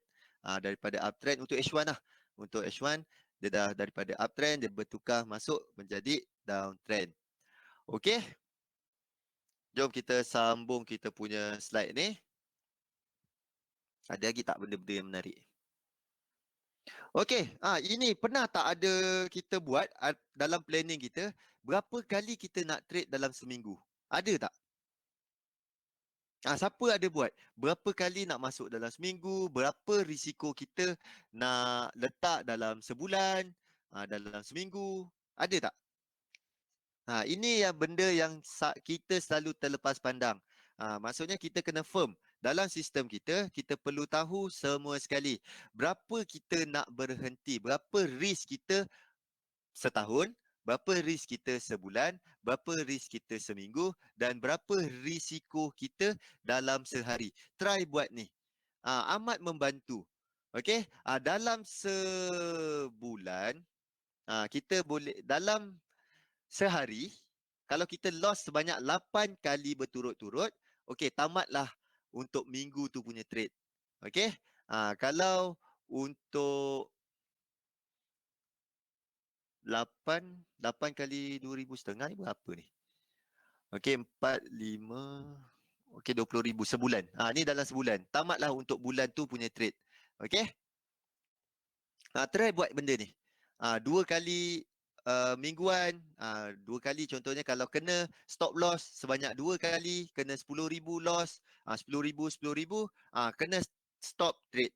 S2: daripada uptrend untuk H1 lah. Untuk H1 dia dah daripada uptrend dia bertukar masuk menjadi downtrend. Okey. Jom kita sambung kita punya slide ni. Ada lagi tak benda-benda yang menarik? Okey, ini pernah tak ada kita buat dalam planning kita, berapa kali kita nak trade dalam seminggu? Ada tak? Siapa ada buat? Berapa kali nak masuk dalam seminggu? Berapa risiko kita nak letak dalam sebulan? Dalam seminggu? Ada tak? Ini yang benda yang kita selalu terlepas pandang. Maksudnya kita kena firm. Dalam sistem kita, kita perlu tahu semua sekali. Berapa kita nak berhenti? Berapa risk kita setahun? berapa risk kita sebulan, berapa risk kita seminggu dan berapa risiko kita dalam sehari. Try buat ni. Amat membantu. Okey, dalam sebulan kita boleh dalam sehari kalau kita loss sebanyak 8 kali berturut-turut, okey tamatlah untuk minggu tu punya trade. Okey? Kalau untuk 8 kali 2,500 ni berapa ni? Okey 4 5 okey 20,000 sebulan. Ni dalam sebulan. Tamatlah untuk bulan tu punya trade. Okey? Try buat benda ni. 2 kali mingguan, 2 kali contohnya kalau kena stop loss sebanyak 2 kali, kena 10,000 loss, 10,000, 10,000, kena stop trade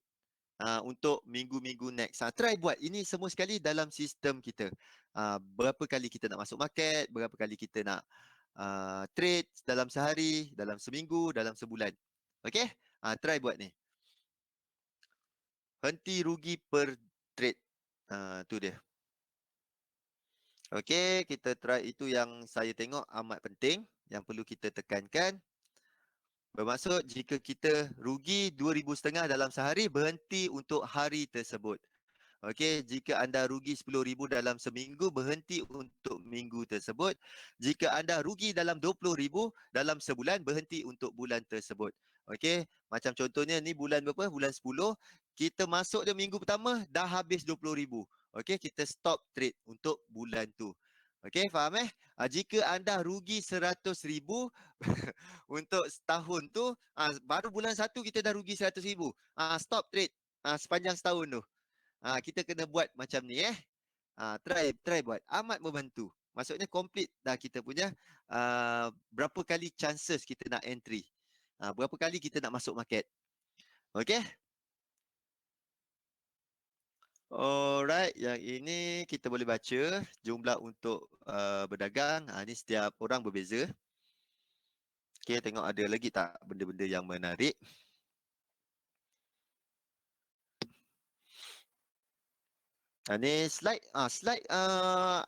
S2: untuk minggu-minggu next. Try buat. Ini semua sekali dalam sistem kita. Berapa kali kita nak masuk market, berapa kali kita nak trade dalam sehari, dalam seminggu, dalam sebulan. Okey? Try buat ni. Henti rugi per trade. Tu dia. Okey, kita try itu yang saya tengok amat penting, yang perlu kita tekankan. Bermaksud jika kita rugi 2,500 dalam sehari, berhenti untuk hari tersebut. Okey, jika anda rugi 10,000 dalam seminggu, berhenti untuk minggu tersebut. Jika anda rugi dalam 20,000 dalam sebulan, berhenti untuk bulan tersebut. Okey, macam contohnya ni bulan berapa? Bulan 10. Kita masuk dia minggu pertama, dah habis 20,000. Okey, kita stop trade untuk bulan tu. Okey, faham jika anda rugi 100,000 untuk setahun tu, baru bulan 1 kita dah rugi 100,000. Stop trade sepanjang setahun tu. Kita kena buat macam ni try buat. Amat membantu. Maksudnya complete dah kita punya berapa kali chances kita nak entry. Berapa kali kita nak masuk market. Okay? Alright, yang ini kita boleh baca jumlah untuk berdagang. Ni setiap orang berbeza. Okay, tengok ada lagi tak benda-benda yang menarik. Ni slide slide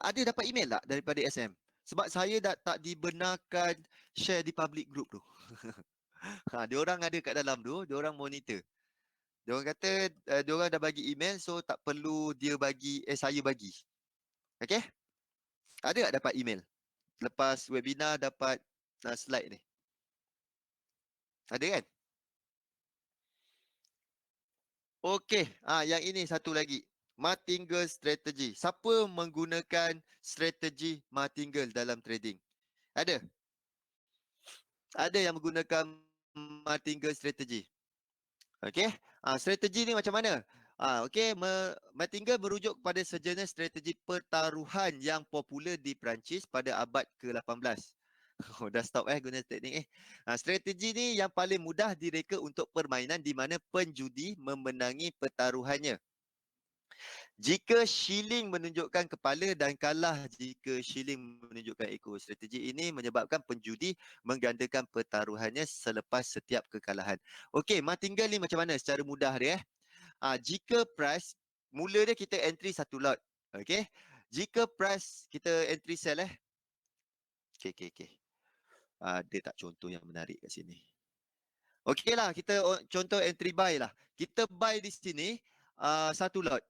S2: ada dapat email tak daripada SM? Sebab saya dah tak dibenarkan share di public group tu. Dia orang ada kat dalam tu, dia orang monitor. Dia orang kata dia orang dah bagi email so tak perlu dia bagi saya bagi. Okey? Ada tak dapat email? Lepas webinar dapat slide ni. Ada kan? Okey, yang ini satu lagi. Martingale strategy. Siapa menggunakan strategi martingale dalam trading? Ada? Ada yang menggunakan martingale strategy. Okey, strategi ni macam mana? Okey, martingale merujuk kepada sejenis strategi pertaruhan yang popular di Perancis pada abad ke-18. Dah stop guna teknik strategi ni yang paling mudah direka untuk permainan di mana penjudi memenangi pertaruhannya. Jika shilling menunjukkan kepala dan kalah jika shilling menunjukkan ekor. Strategi ini menyebabkan penjudi menggandakan pertaruhannya selepas setiap kekalahan. Okey, martingale ni macam mana secara mudah dia jika price mula dia kita entry satu lot. Okey. Jika price kita entry sell Okey. Ada tak contoh yang menarik kat sini? Okeylah, kita contoh entry buy lah. Kita buy di sini satu lot.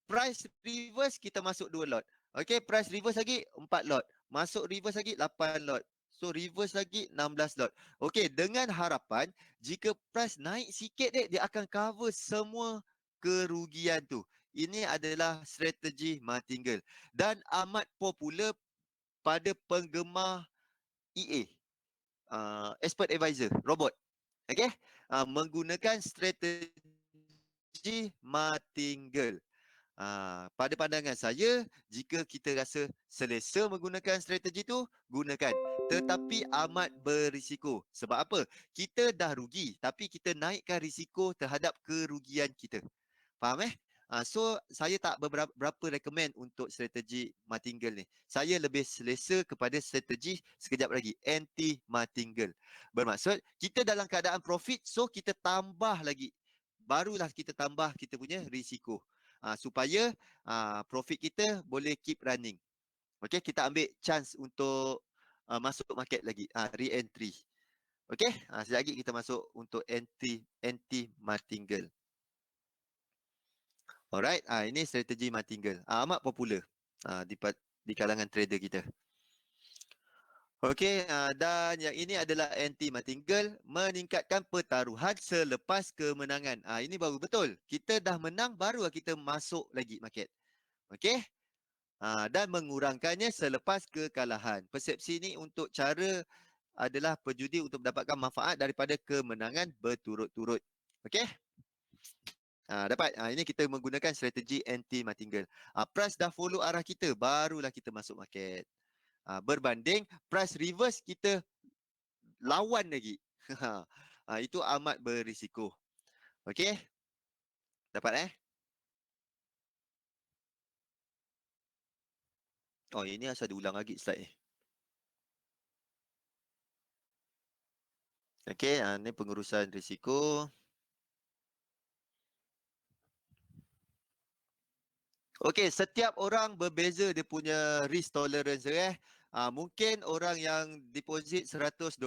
S2: Price reverse kita masuk 2 lot. Okey, price reverse lagi 4 lot. Masuk reverse lagi 8 lot. So reverse lagi 16 lot. Okey, dengan harapan jika price naik sikit dia akan cover semua kerugian tu. Ini adalah strategi martingale dan amat popular pada penggemar EA, expert advisor, robot. Okey, menggunakan strategi martingale. Pada pandangan saya, jika kita rasa selesa menggunakan strategi tu, gunakan. Tetapi amat berisiko. Sebab apa? Kita dah rugi, tapi kita naikkan risiko terhadap kerugian kita. Faham So, saya tak berapa recommend untuk strategi martingale ni. Saya lebih selesa kepada strategi sekejap lagi, anti-martingale. Bermaksud, kita dalam keadaan profit, so kita tambah lagi. Barulah kita tambah kita punya risiko. Supaya profit kita boleh keep running. Okey, kita ambil chance untuk masuk market lagi. Re-entry. Okey, sekejap lagi kita masuk untuk anti martingale. Alright, ini strategi martingale. Amat popular di kalangan trader kita. Okey, dan yang ini adalah anti martingale, meningkatkan pertaruhan selepas kemenangan. Ini baru betul. Kita dah menang, baru kita masuk lagi market. Okey? Dan mengurangkannya selepas kekalahan. Persepsi ini untuk cara adalah penjudi untuk mendapatkan manfaat daripada kemenangan berturut-turut. Okey? Dapat. Ini kita menggunakan strategi anti martingale. Price dah follow arah kita, barulah kita masuk market. Berbanding price reverse kita lawan lagi. Itu amat berisiko. Okey? Dapat Oh, ini asal diulang lagi slide ni. Okey, ini pengurusan risiko. Okey, setiap orang berbeza dia punya risk tolerance mungkin orang yang deposit $100,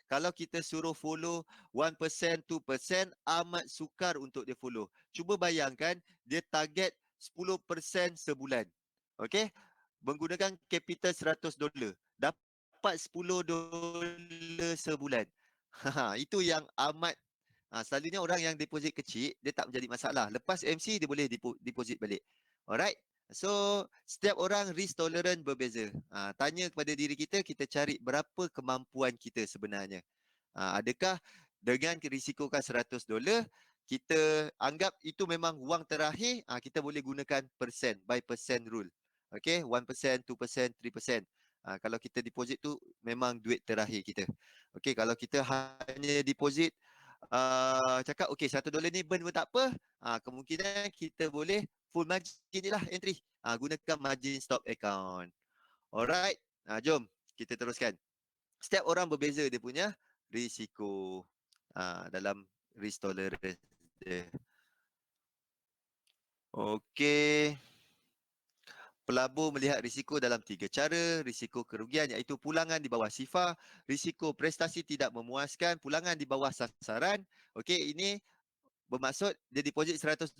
S2: kalau kita suruh follow 1%, 2%, amat sukar untuk dia follow. Cuba bayangkan dia target 10% sebulan. Okey? Menggunakan capital $100, dapat $10 sebulan. Itu yang amat selalunya orang yang deposit kecil, dia tak menjadi masalah. Lepas MC, dia boleh deposit balik. Alright. So, setiap orang risk tolerance berbeza. Tanya kepada diri kita cari berapa kemampuan kita sebenarnya. Adakah dengan risikokan $100, kita anggap itu memang wang terakhir, kita boleh gunakan persen, by percent rule. Okay, 1%, 2%, 3%. Kalau kita deposit tu memang duit terakhir kita. Okay, kalau kita hanya deposit cakap okey $1 ni burn pun tak apa, kemungkinan kita boleh full margin je lah entry. Gunakan margin stop account. Alright, jom kita teruskan. Setiap orang berbeza dia punya risiko dalam risk tolerance dia. Okey. Pelabur melihat risiko dalam 3 cara. Risiko kerugian iaitu pulangan di bawah SIFA, risiko prestasi tidak memuaskan, pulangan di bawah sasaran. Okey, ini bermaksud dia deposit $100,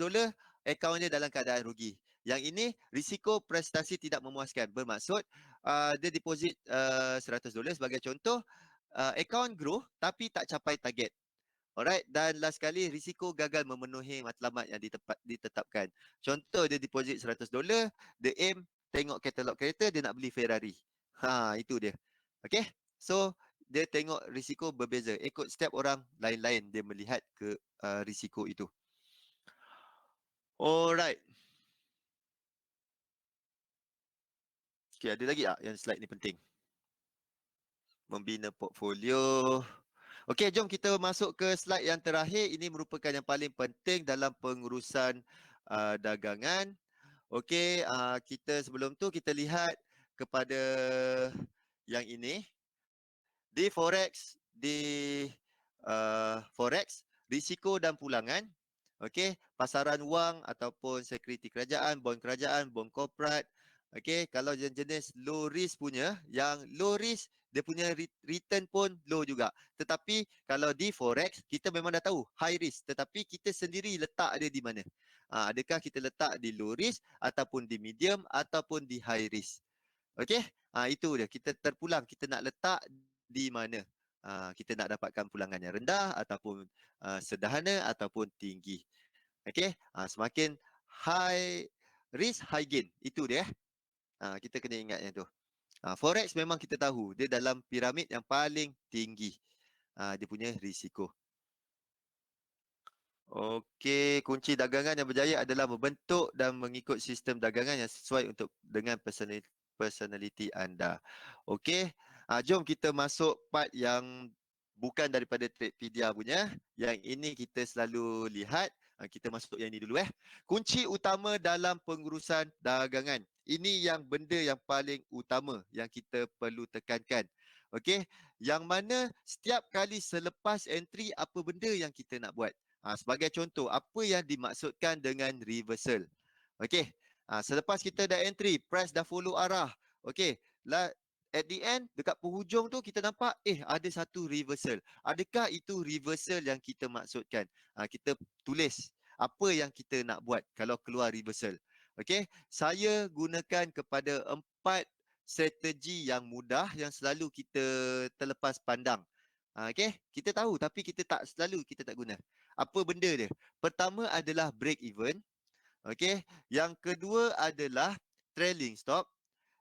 S2: akaun dia dalam keadaan rugi. Yang ini risiko prestasi tidak memuaskan. Bermaksud dia deposit $100 sebagai contoh, akaun grow tapi tak capai target. Alright, dan last kali risiko gagal memenuhi matlamat yang ditetapkan. Contoh dia deposit $100, dia aim tengok katalog kereta, dia nak beli Ferrari. Itu dia. Okay, so dia tengok risiko berbeza. Ikut setiap orang lain-lain dia melihat ke risiko itu. Alright. Okay, ada lagi tak yang slide ni penting? Membina portfolio. Okey, jom kita masuk ke slide yang terakhir. Ini merupakan yang paling penting dalam pengurusan dagangan. Okey, kita sebelum tu kita lihat kepada yang ini. Di Forex, risiko dan pulangan. Okey, pasaran wang ataupun sekuriti kerajaan, bond korporat. Okey, kalau jenis low risk punya, yang low risk dia punya return pun low juga. Tetapi kalau di Forex, kita memang dah tahu high risk. Tetapi kita sendiri letak dia di mana. Adakah kita letak di low risk ataupun di medium ataupun di high risk. Okey, itu dia. Kita terpulang, kita nak letak di mana. Kita nak dapatkan pulangan yang rendah ataupun sederhana ataupun tinggi. Okey, semakin high risk, high gain. Itu dia. Kita kena ingat yang tu. Forex memang kita tahu, dia dalam piramid yang paling tinggi. Dia punya risiko. Okey, kunci dagangan yang berjaya adalah membentuk dan mengikut sistem dagangan yang sesuai untuk dengan personality anda. Okey, jom kita masuk part yang bukan daripada Tradepedia punya. Yang ini kita selalu lihat. Kita masuk yang ini dulu Kunci utama dalam pengurusan dagangan. Ini yang benda yang paling utama yang kita perlu tekankan. Okey, yang mana setiap kali selepas entry apa benda yang kita nak buat. Sebagai contoh, apa yang dimaksudkan dengan reversal? Okey, selepas kita dah entry, price dah follow arah. Okey, at the end dekat penghujung tu kita nampak ada satu reversal. Adakah itu reversal yang kita maksudkan? Kita tulis apa yang kita nak buat kalau keluar reversal. Okey, saya gunakan kepada 4 strategi yang mudah yang selalu kita terlepas pandang. Okey, kita tahu tapi kita tak guna. Apa benda dia? Pertama adalah break even. Okey, yang kedua adalah trailing stop.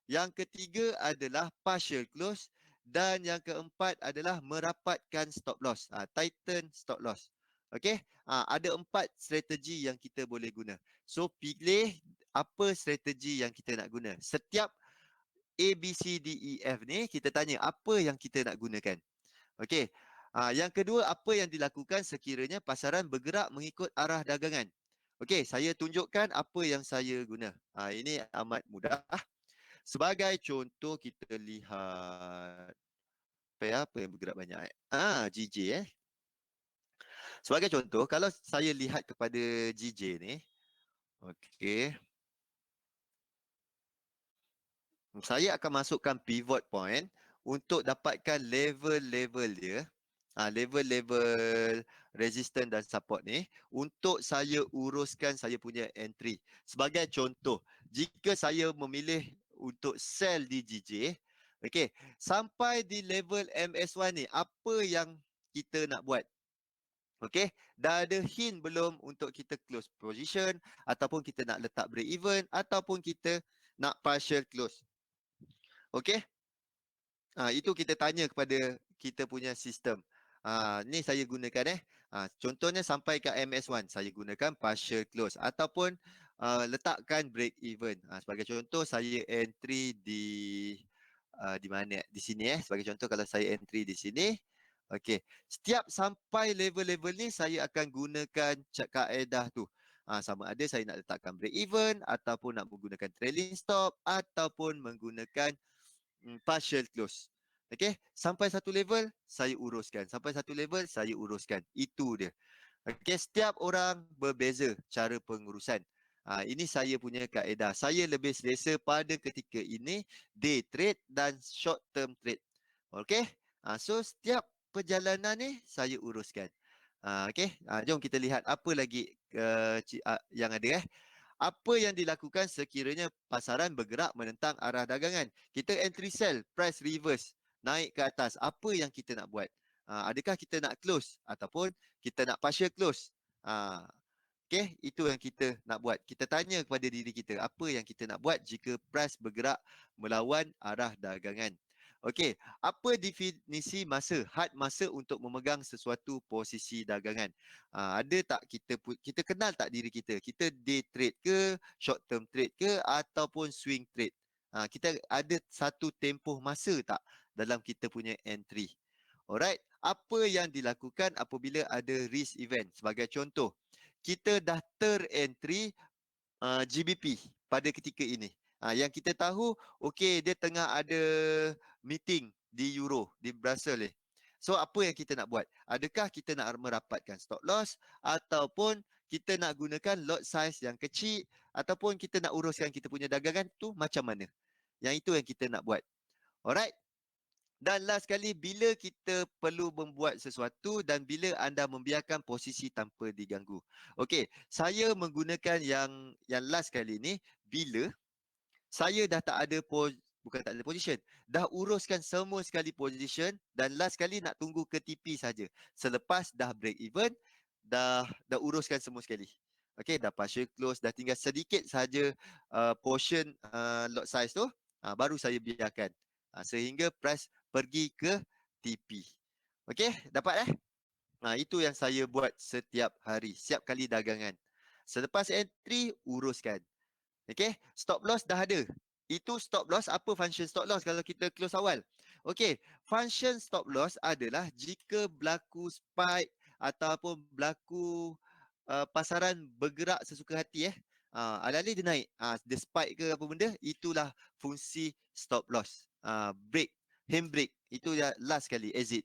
S2: Yang ketiga adalah partial close dan yang keempat adalah merapatkan stop loss, tighten stop loss. Okey, ada 4 strategi yang kita boleh guna. So pilih apa strategi yang kita nak guna. Setiap A, B, C, D, E, F ni kita tanya apa yang kita nak gunakan. Okey. Yang kedua, apa yang dilakukan sekiranya pasaran bergerak mengikut arah dagangan. Okey, saya tunjukkan apa yang saya guna. Ini amat mudah. Sebagai contoh kita lihat apa yang bergerak banyak. GJ Sebagai contoh, kalau saya lihat kepada GJ ni, okey, saya akan masukkan pivot point untuk dapatkan level-level dia. Level-level resistance dan support ni untuk saya uruskan saya punya entry. Sebagai contoh, jika saya memilih untuk sell di GJ, okey, sampai di level MS1 ni, apa yang kita nak buat? Okey, dah ada hint belum untuk kita close position ataupun kita nak letak break even ataupun kita nak partial close. Okey? Itu kita tanya kepada kita punya sistem. Ni saya gunakan contohnya sampai ke MS1 saya gunakan partial close ataupun letakkan break even. Sebagai contoh saya entry di mana? Di sini sebagai contoh kalau saya entry di sini. Okey, setiap sampai level-level ni saya akan gunakan kaedah tu. Sama ada saya nak letakkan break even ataupun nak menggunakan trailing stop ataupun menggunakan partial close. Okey, sampai satu level saya uruskan. Sampai satu level saya uruskan. Itu dia. Okey, setiap orang berbeza cara pengurusan. Ini saya punya kaedah. Saya lebih selesa pada ketika ini day trade dan short term trade. Okey. So setiap perjalanan ni saya uruskan. Okey. Jom kita lihat apa lagi yang ada Apa yang dilakukan sekiranya pasaran bergerak menentang arah dagangan? Kita entry sell, price reverse, naik ke atas. Apa yang kita nak buat? Adakah kita nak close ataupun kita nak partial close? Okay, itu yang kita nak buat. Kita tanya kepada diri kita, apa yang kita nak buat jika price bergerak melawan arah dagangan. Okey, apa definisi masa, had masa untuk memegang sesuatu posisi dagangan? Ada tak kita kenal tak diri kita? Kita day trade ke, short term trade ke ataupun swing trade? Kita ada satu tempoh masa tak dalam kita punya entry? Alright, apa yang dilakukan apabila ada risk event? Sebagai contoh, kita dah terentry GBP pada ketika ini. Yang kita tahu, okey, dia tengah ada meeting di Euro, di Brussels. So, apa yang kita nak buat? Adakah kita nak merapatkan stop loss ataupun kita nak gunakan lot size yang kecil ataupun kita nak uruskan kita punya dagangan tu macam mana? Yang itu yang kita nak buat. Alright? Dan last sekali, bila kita perlu membuat sesuatu dan bila anda membiarkan posisi tanpa diganggu. Okey, saya menggunakan yang last kali ni bila saya dah tak ada bukan tak ada position, dah uruskan semua sekali position dan last sekali nak tunggu ke TP saja. Selepas dah break even, dah uruskan semua sekali. Okey, dah partial close, dah tinggal sedikit saja portion lot size tu, baru saya biarkan. Sehingga price pergi ke TP. Okey, dapat itu yang saya buat setiap hari, setiap kali dagangan. Selepas entry, uruskan. Okey, stop loss dah ada. Itu stop loss, apa function stop loss kalau kita close awal? Okey, function stop loss adalah jika berlaku spike ataupun berlaku pasaran bergerak sesuka hati alih-alih dia naik, dia spike ke apa benda, itulah fungsi stop loss. Break, handbrake, itu yang last kali, exit.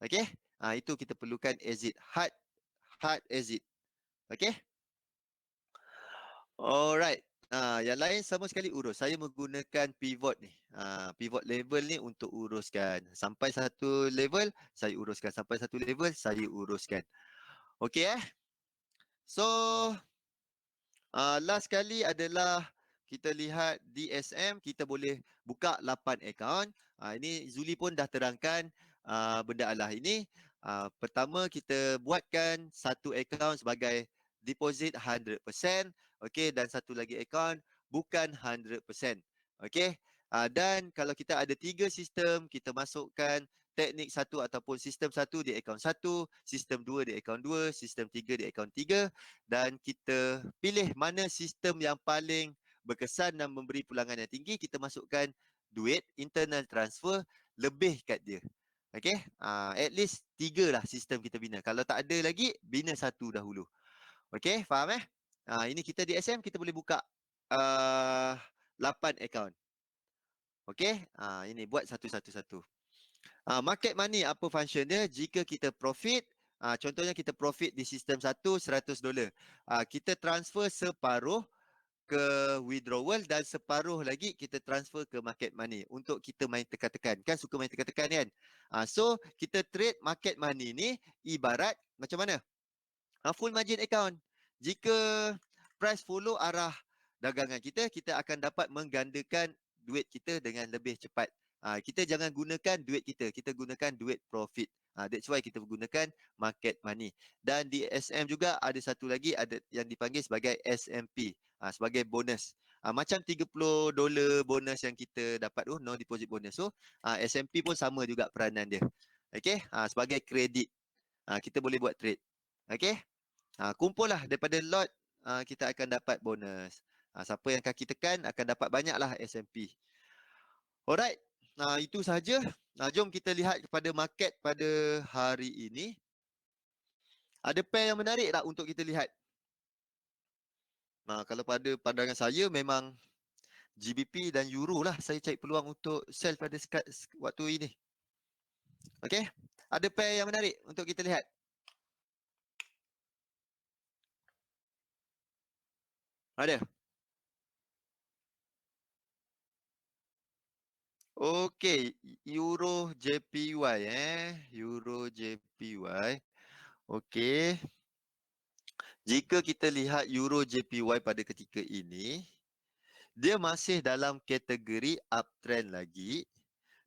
S2: Okey, itu kita perlukan exit, hard exit. Okey. Alright. Yang lain sama sekali urus. Saya menggunakan pivot ni. Pivot level ni untuk uruskan. Sampai satu level, saya uruskan. Sampai satu level, saya uruskan. Okey So, last kali adalah kita lihat DSM, kita boleh buka 8 akaun. Ini Zuli pun dah terangkan benda Allah ini. Pertama, kita buatkan satu akaun sebagai deposit 100%. Okey, dan satu lagi akaun bukan 100%. Okey, dan kalau kita ada 3 sistem, kita masukkan teknik satu ataupun sistem satu di akaun satu, sistem 2 di akaun 2, sistem 3 di akaun 3, dan kita pilih mana sistem yang paling berkesan dan memberi pulangan yang tinggi, kita masukkan duit internal transfer lebih kat dia. Okey, at least 3 lah sistem kita bina. Kalau tak ada lagi, bina satu dahulu. Okey, faham ini kita di SM, kita boleh buka 8 akaun. Okey, ini buat satu-satu. Market money apa function dia? Jika kita profit, contohnya kita profit di sistem satu $100. Kita transfer separuh ke withdrawal dan separuh lagi kita transfer ke market money untuk kita main tekan-tekan. Kan suka main tekan-tekan kan? So kita trade market money ni ibarat macam mana? Full margin account. Jika price follow arah dagangan kita, kita akan dapat menggandakan duit kita dengan lebih cepat. Kita jangan gunakan duit kita gunakan duit profit. That's why kita gunakan market money. Dan di SM juga ada satu lagi ada yang dipanggil sebagai SMP, sebagai bonus. Macam $30 bonus yang kita dapat tu, no deposit bonus. So, SMP pun sama juga peranan dia. Okay, sebagai kredit. Kita boleh buat trade. Okay. Kumpullah daripada lot, kita akan dapat bonus. Siapa yang kaki tekan akan dapat banyaklah SMP. Alright, itu sahaja. Jom kita lihat kepada market pada hari ini. Ada pair yang menarik tak untuk kita lihat? Kalau pada pandangan saya memang GBP dan Euro lah saya cari peluang untuk sell pada waktu ini. Okay, ada pair yang menarik untuk kita lihat. Ada. Okey, Euro JPY Euro JPY. Okey. Jika kita lihat Euro JPY pada ketika ini, dia masih dalam kategori uptrend lagi,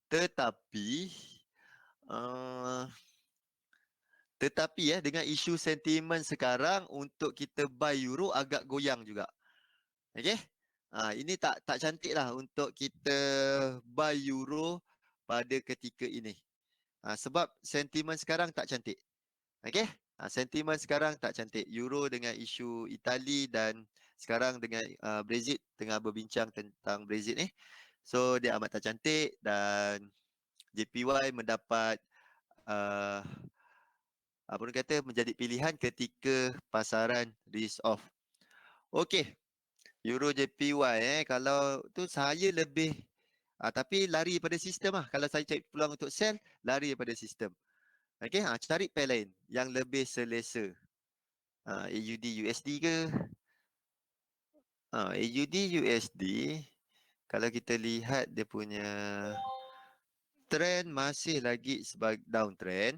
S2: tetapi uh, dengan isu sentimen sekarang untuk kita buy Euro agak goyang juga. Okey? Ini tak cantik lah untuk kita buy Euro pada ketika ini. Sebab sentimen sekarang tak cantik. Okey? Sentimen sekarang tak cantik. Euro dengan isu Itali dan sekarang dengan Brexit, tengah berbincang tentang Brexit ni. So dia amat tak cantik dan JPY mendapat apa orang kata menjadi pilihan ketika pasaran risk off. Okey. Euro JPY kalau tu saya lebih tapi lari pada sistem lah. Kalau saya cari peluang untuk sell, lari daripada sistem. Okey, cari pair lain yang lebih selesa. AUD USD ke? AUD USD kalau kita lihat dia punya trend masih lagi sebagai downtrend.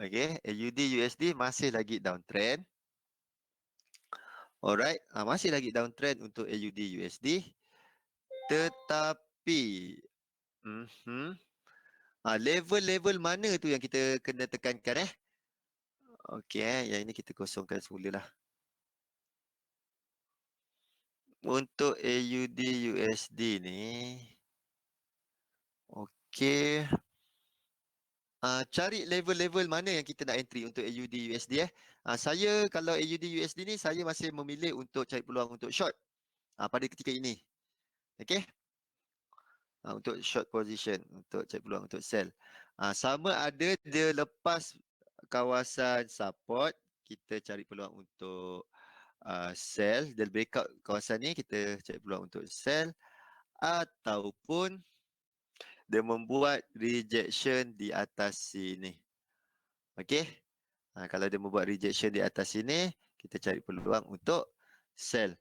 S2: Okey, AUD USD masih lagi downtrend. Alright, masih lagi downtrend untuk AUD USD. Tetapi level-level mana tu yang kita kena tekankan Okey yang ini kita kosongkan semula lah. Untuk AUD USD ni okey. Cari level-level mana yang kita nak entry untuk AUD USD Saya kalau AUD USD ni saya masih memilih untuk cari peluang untuk short pada ketika ini. Okey. Untuk short position, untuk cari peluang untuk sell. Sama ada dia lepas kawasan support, kita cari peluang untuk sell. Dia breakout kawasan ni, kita cari peluang untuk sell. Ataupun dia membuat rejection di atas sini. Okey. Kalau dia membuat rejection di atas sini, kita cari peluang untuk sell.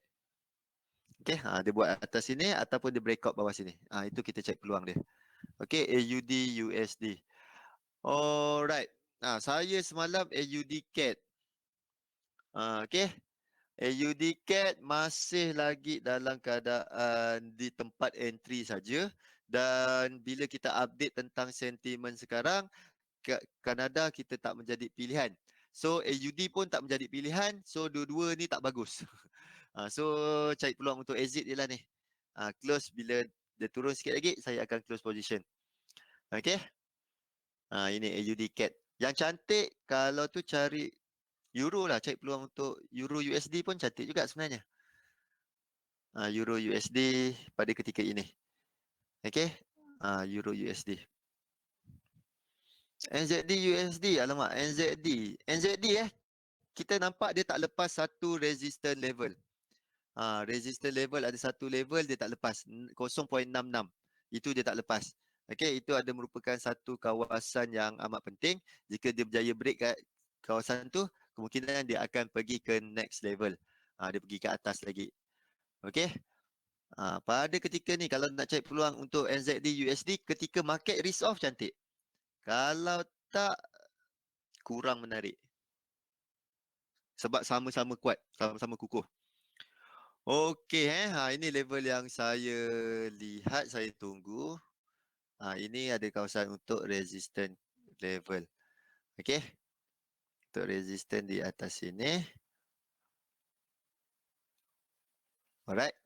S2: Okay, dia buat atas sini ataupun dia breakout bawah sini. Itu kita cek peluang dia. Okay, AUD USD. Alright. Saya semalam AUD CAD. Okay. AUD CAD masih lagi dalam keadaan di tempat entry saja, dan bila kita update tentang sentimen sekarang, Kanada kita tak menjadi pilihan. So AUD pun tak menjadi pilihan. So dua-dua ni tak bagus. So cari peluang untuk exit je lah ni. Close bila dia turun sikit lagi, saya akan close position. Okay. Ini AUD CAD. Yang cantik kalau tu cari Euro lah. Cari peluang untuk Euro USD pun cantik juga sebenarnya. Euro USD pada ketika ini. Okay. Euro USD. NZD USD. Alamak, NZD. NZD kita nampak dia tak lepas satu resistance level. Resistance level ada satu level dia tak lepas. 0.66. Itu dia tak lepas. Okay, itu ada merupakan satu kawasan yang amat penting. Jika dia berjaya break kat kawasan tu, kemungkinan dia akan pergi ke next level. Dia pergi ke atas lagi. Okay. Pada ketika ni kalau nak cari peluang untuk NZD USD, ketika market risk off cantik. Kalau tak, kurang menarik. Sebab sama-sama kuat, sama-sama kukuh. Okey ini level yang saya lihat, saya tunggu. Ini ada kawasan untuk resistance level. Okey. Untuk resistance di atas sini. Alright.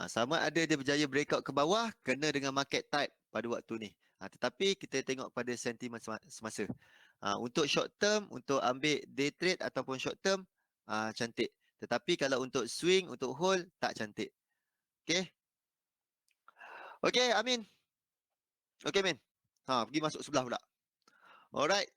S2: Sama ada dia berjaya breakout ke bawah, kena dengan market type pada waktu ni. Tetapi kita tengok pada sentimen semasa. Untuk short term, untuk ambil day trade ataupun short term, cantik. Tetapi kalau untuk swing, untuk hold, tak cantik. Okay. Okay, Amin. Okay, Min. Pergi masuk sebelah pula. Alright.